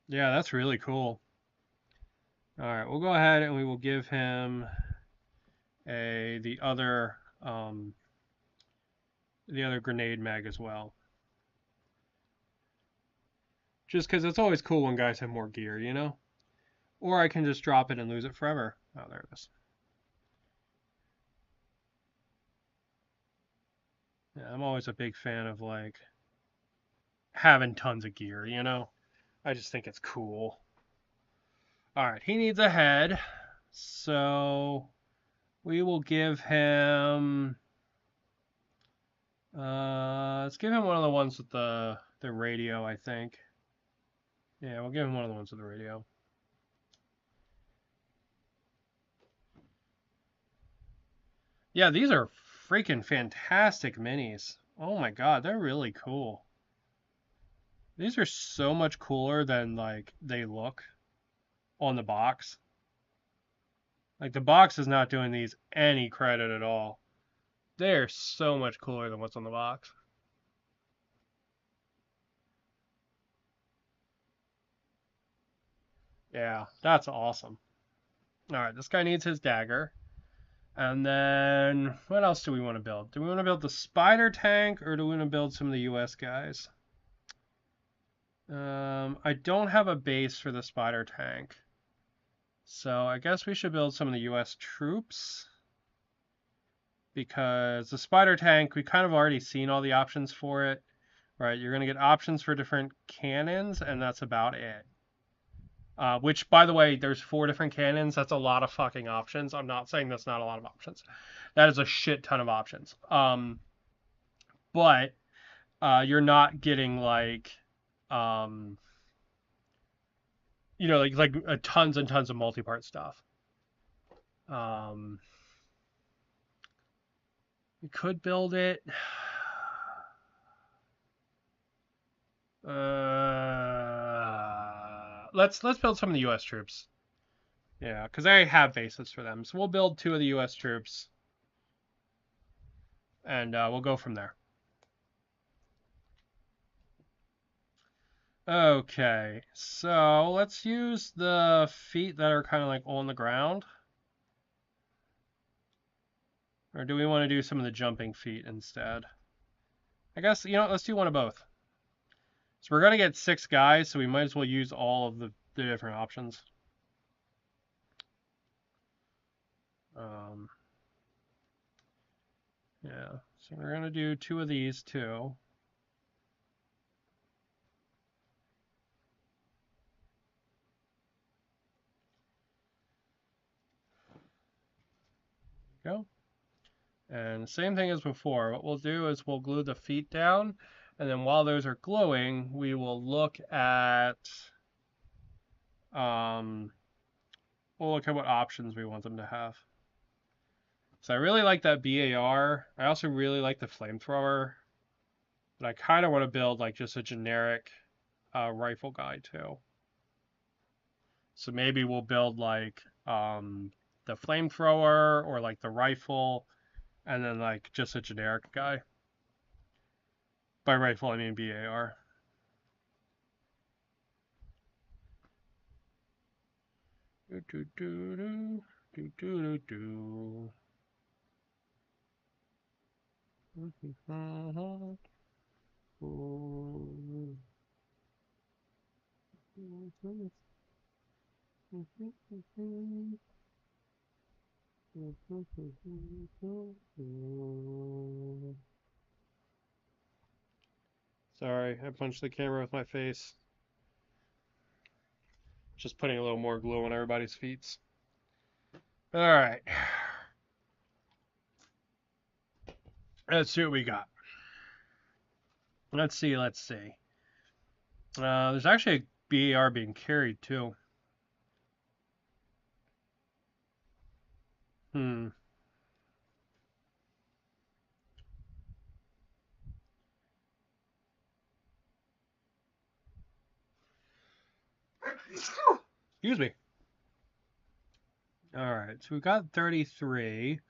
Yeah, that's really cool. All right, we'll go ahead and we will give him um the other grenade mag as well. Just because it's always cool when guys have more gear, you know? Or I can just drop it and lose it forever. Oh, there it is. Yeah, I'm always a big fan of like having tons of gear, you know? I just think it's cool. All right, he needs a head. So we will give him let's give him one of the ones with the radio, I think. Yeah, we'll give him one of the ones with the radio. Yeah, these are freaking fantastic minis. Oh my god, they're really cool. These are so much cooler than like they look on the box. Like the box is not doing these any credit at all. They're so much cooler than what's on the box. Yeah, that's awesome. All right, this guy needs his dagger. And then what else do we want to build? Do we want to build the spider tank or do we want to build some of the US guys? I don't have a base for the spider tank. So I guess we should build some of the US troops because the spider tank, we kind of already seen all the options for it, right? You're going to get options for different cannons and that's about it. Which, by the way, there's 4 different cannons. That's a lot of fucking options. I'm not saying that's not a lot of options. That is a shit ton of options. But you're not getting like, um, like tons and tons of multi-part stuff. Um, we could build it. Let's build some of the U.S. troops. Yeah, because I have bases for them, so we'll build 2 of the U.S. troops, and we'll go from there. Okay, so let's use the feet that are kind of like on the ground. Or do we want to do some of the jumping feet instead? I guess, let's do one of both. So we're going to get 6 guys, so we might as well use all of the different options. Um, yeah, so we're going to do 2 of these too. Go. And same thing as before. What we'll do is we'll glue the feet down, and then while those are gluing, we will look at we'll look at what options we want them to have. So I really like that BAR. I also really like the flamethrower. But I kind of want to build like just a generic rifle guy too. So maybe we'll build like the flamethrower or like the rifle, and then like just a generic guy. By rifle, I mean BAR. Do, do, do, do, do, do, do, Sorry, I punched the camera with my face. Just putting a little more glue on everybody's feet. All right. Let's see what we got. Let's see. There's actually a BAR being carried too. Hmm. Excuse me. All right, so we got 33.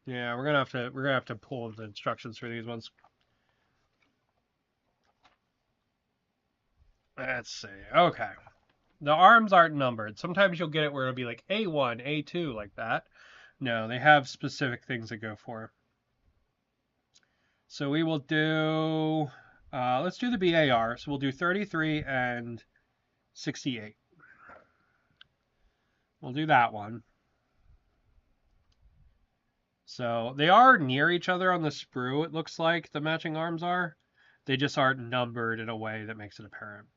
Yeah, we're gonna have to pull the instructions for these ones. Let's see. Okay. The arms aren't numbered. Sometimes you'll get it where it'll be like A1, A2, like that. No, they have specific things to go for. So we will do, let's do the BAR. So we'll do 33 and 68. We'll do that one. So they are near each other on the sprue, it looks like the matching arms are. They just aren't numbered in a way that makes it apparent.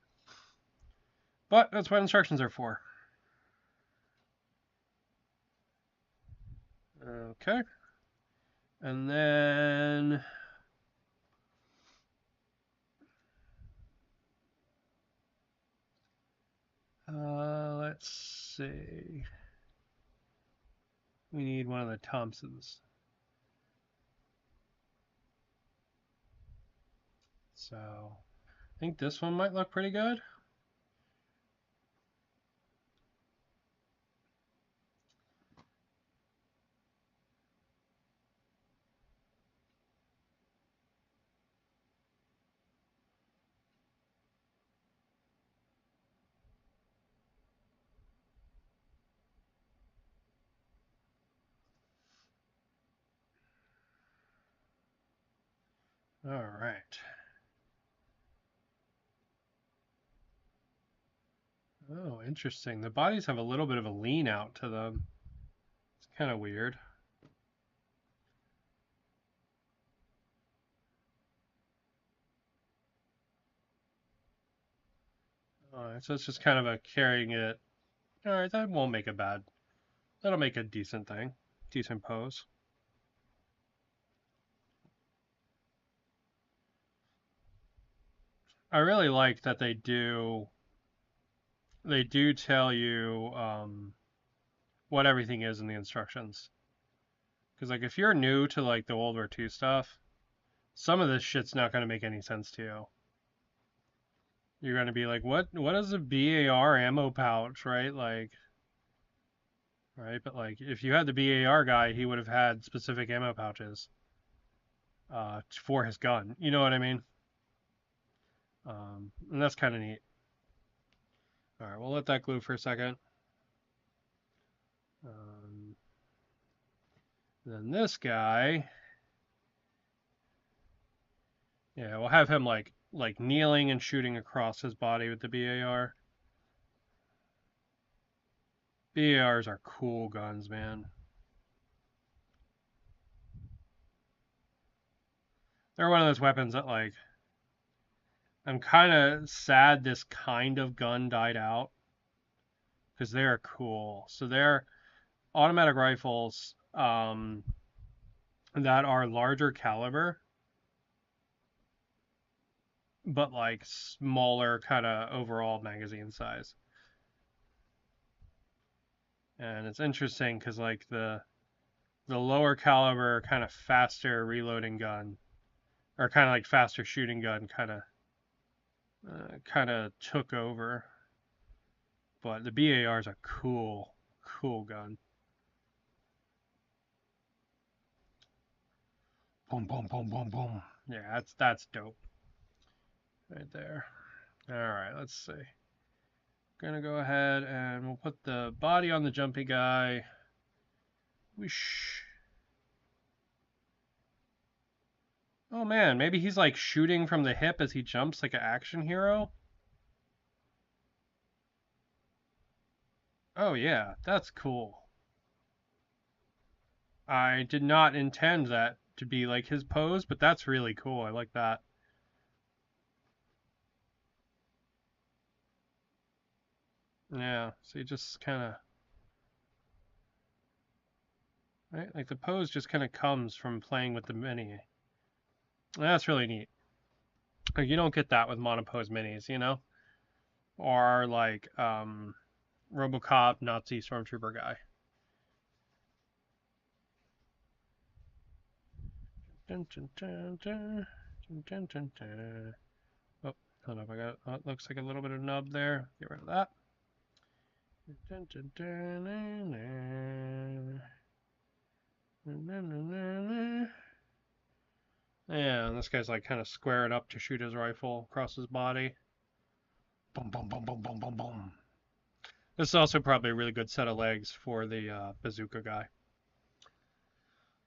But that's what instructions are for. Okay. And then let's see. We need one of the Thompsons. So I think this one might look pretty good. All right. Oh, interesting. The bodies have a little bit of a lean out to them. It's kind of weird. All right, so it's just kind of a carrying it. All right, that won't make it bad. That'll make a decent thing. Decent pose. I really like that they do tell you what everything is in the instructions. Because like if you're new to like the World War II stuff, some of this shit's not going to make any sense to you. You're going to be like, what is a BAR ammo pouch, right? Like, right? But like if you had the BAR guy, he would have had specific ammo pouches for his gun. You know what I mean? And that's kind of neat. All right, we'll let that glue for a second. Um, then this guy, yeah, we'll have him like kneeling and shooting across his body with the BAR. BARs are cool guns, man. They're one of those weapons that like I'm kind of sad this kind of gun died out because they're cool. So they're automatic rifles that are larger caliber, but like smaller kind of overall magazine size. And it's interesting because like the lower caliber kind of faster reloading gun, or kind of like faster shooting gun, kind of took over. But the BAR is a cool gun. Boom, boom, boom, boom, boom. Yeah, that's dope. Right there. All right, let's see. Gonna go ahead and we'll put the body on the jumpy guy. Whoosh. Oh man, maybe he's like shooting from the hip as he jumps like an action hero. Oh yeah, that's cool. I did not intend that to be like his pose, but that's really cool. I like that. Yeah, so he just kind of, right? Like the pose just kind of comes from playing with the mini. That's really neat. Like you don't get that with monopose minis, you know? Or like RoboCop Nazi Stormtrooper guy. Dun, dun, dun, dun, dun, dun, dun. Oh, hold up. I got, oh, it looks like a little bit of nub there. Get rid of that. Dun, dun, dun, dun, dun, dun. Yeah, and this guy's like kind of squaring up to shoot his rifle across his body. Boom, boom, boom, boom, boom, boom, boom. This is also probably a really good set of legs for the bazooka guy.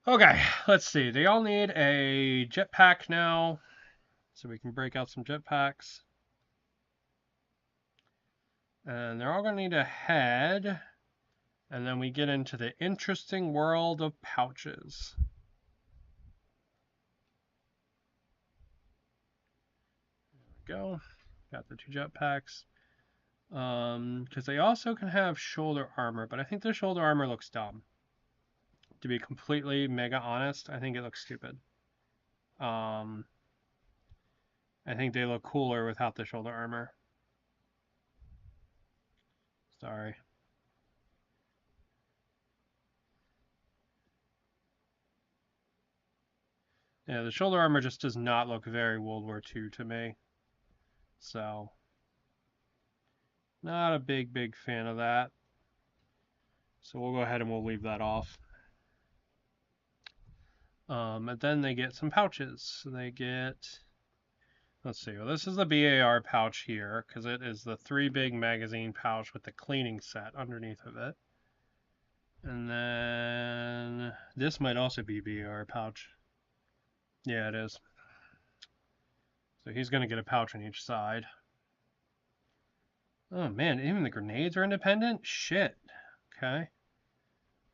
Okay, let's see. They all need a jetpack now, so we can break out some jetpacks. And they're all going to need a head, and then we get into the interesting world of pouches. There we go. Got the 2 jetpacks. Because they also can have shoulder armor, but I think their shoulder armor looks dumb. To be completely mega honest, I think it looks stupid. I think they look cooler without the shoulder armor. Sorry. Yeah, the shoulder armor just does not look very World War II to me. So, not a big fan of that. So we'll go ahead and we'll leave that off. And then they get some pouches. So they get, let's see, well, this is the BAR pouch here, because it is the 3 big magazine pouch with the cleaning set underneath of it. And then this might also be BAR pouch. Yeah, it is. So he's going to get a pouch on each side. Oh man, even the grenades are independent? Shit. Okay.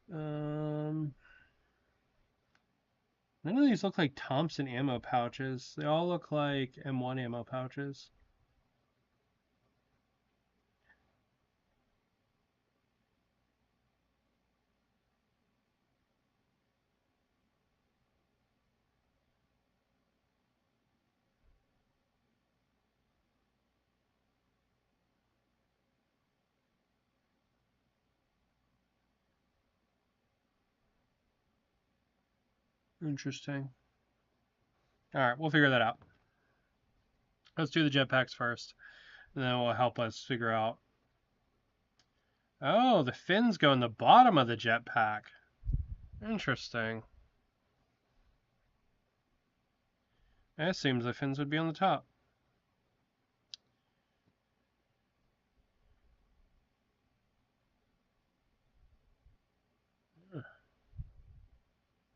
None of these look like Thompson ammo pouches. They all look like M1 ammo pouches. Interesting. Alright, we'll figure that out. Let's do the jetpacks first. And then it will help us figure out. Oh, the fins go in the bottom of the jetpack. Interesting. It seems the fins would be on the top.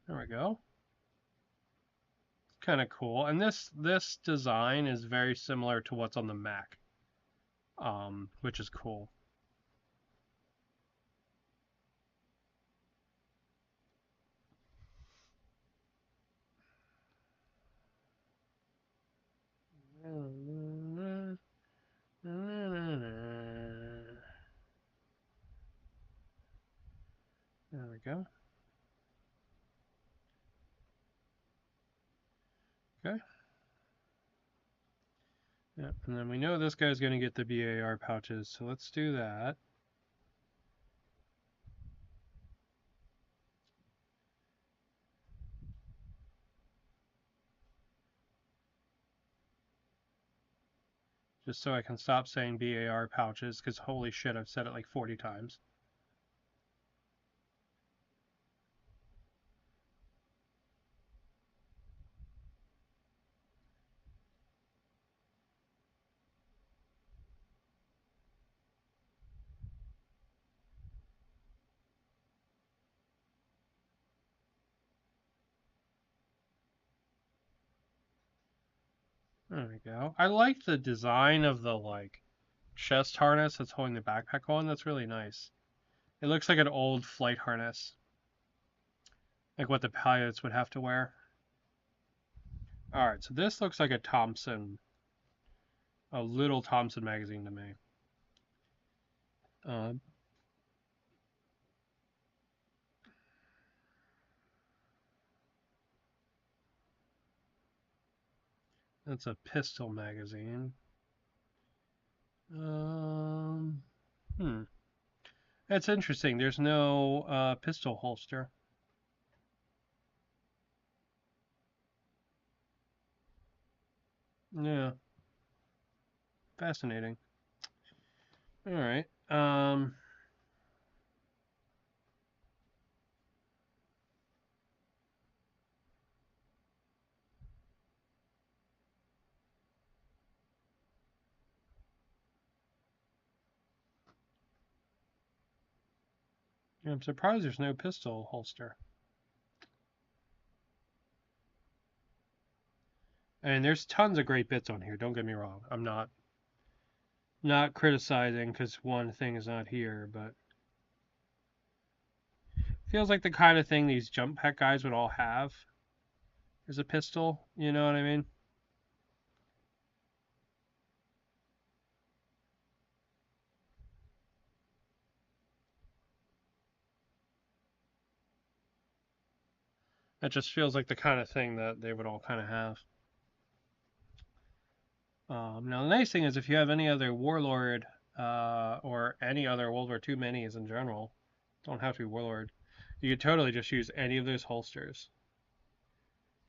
There we go. Kind of cool. And this design is very similar to what's on the Mac, which is cool. There we go. Okay. Yep, and then we know this guy's going to get the BAR pouches, so let's do that. Just so I can stop saying BAR pouches, because holy shit, I've said it like 40 times. There we go. I like the design of the like chest harness that's holding the backpack on. That's really nice. It looks like an old flight harness, like what the pilots would have to wear. All right, so this looks like a little Thompson magazine to me. Uh, that's a pistol magazine. Um, hmm. That's interesting. There's no pistol holster. Yeah, fascinating. All right. Yeah, I'm surprised there's no pistol holster. And there's tons of great bits on here. Don't get me wrong. I'm not criticizing because one thing is not here, but feels like the kind of thing these jump pack guys would all have is a pistol. You know what I mean? It just feels like the kind of thing that they would all kind of have. Now the nice thing is if you have any other Warlord or any other World War II minis in general, don't have to be Warlord, you could totally just use any of those holsters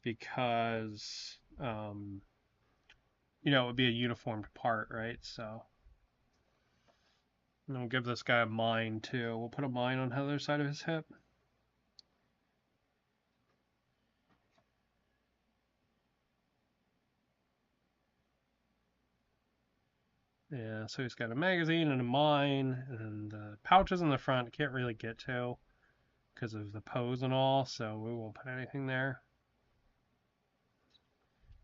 because it would be a uniformed part, right? So we'll give this guy a mine too. We'll put a mine on the other side of his hip. Yeah, so he's got a magazine and a mine, and the pouches in the front can't really get to because of the pose and all, so we won't put anything there.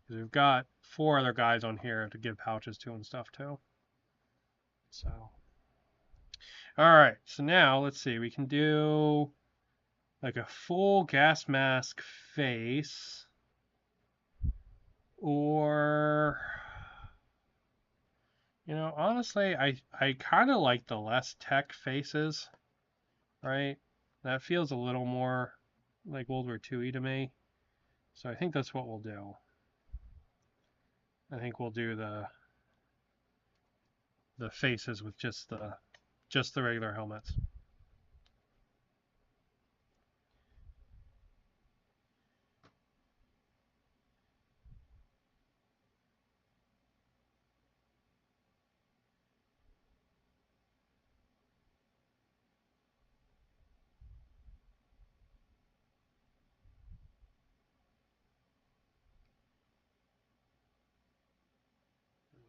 Because we've got 4 other guys on here to give pouches to and stuff too. So, alright, so now let's see, we can do like a full gas mask face, or honestly, I kind of like the less tech faces, right? That feels a little more like World War II to me. So I think that's what we'll do. I think we'll do the faces with just the regular helmets.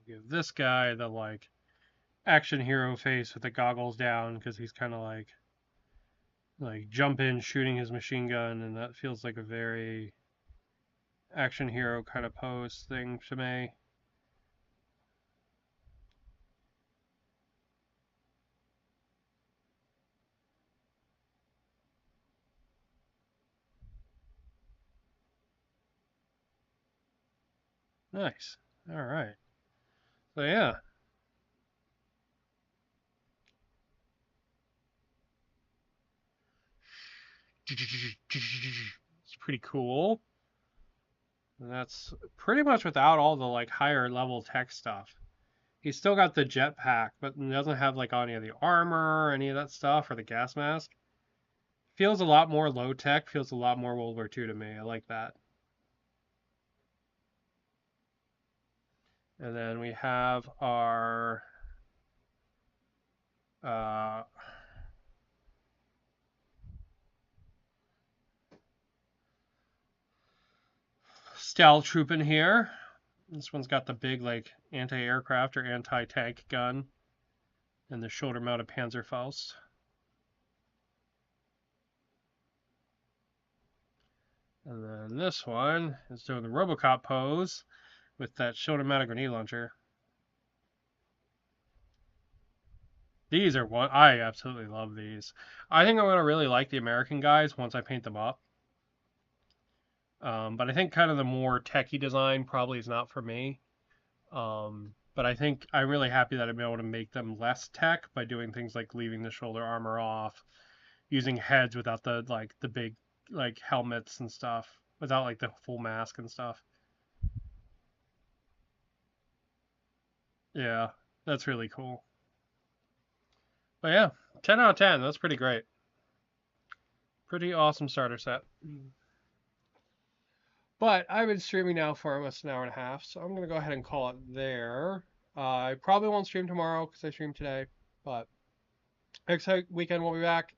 Give this guy the like action hero face with the goggles down because he's kind of like jumping, shooting his machine gun, and that feels like a very action hero kind of pose thing to me. Nice. All right. So yeah, it's pretty cool. And that's pretty much without all the like higher level tech stuff. He's still got the jetpack, but he doesn't have like any of the armor or any of that stuff or the gas mask. Feels a lot more low tech, feels a lot more World War II to me. I like that. And then we have our uh, stealth troop in here. This one's got the big like anti-aircraft or anti-tank gun and the shoulder-mounted Panzerfaust. And then this one is doing the Robocop pose with that shoulder-mounted grenade launcher. These are one I absolutely love these. I think I'm gonna really like the American guys once I paint them up. But I think kind of the more techie design probably is not for me. But I think I'm really happy that I'm able to make them less tech by doing things like leaving the shoulder armor off, using heads without the like the big like helmets and stuff, without like the full mask and stuff. Yeah, that's really cool. But yeah, 10 out of 10. That's pretty great. Pretty awesome starter set. But I've been streaming now for almost an hour and a half, so I'm gonna go ahead and call it there. I probably won't stream tomorrow because I streamed today, but next weekend we'll be back,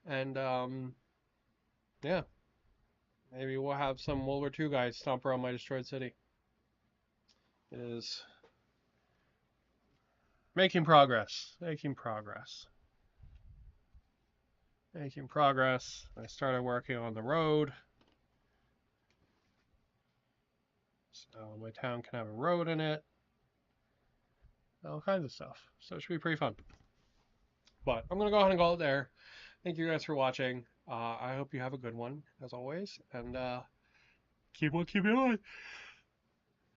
and yeah, maybe we'll have some World War II guys stomp around my destroyed city. It is making progress, making progress, making progress. I started working on the road, so my town can have a road in it, all kinds of stuff. So it should be pretty fun. But I'm gonna go ahead and call it there. Thank you guys for watching. I hope you have a good one, as always, and keep on keeping on.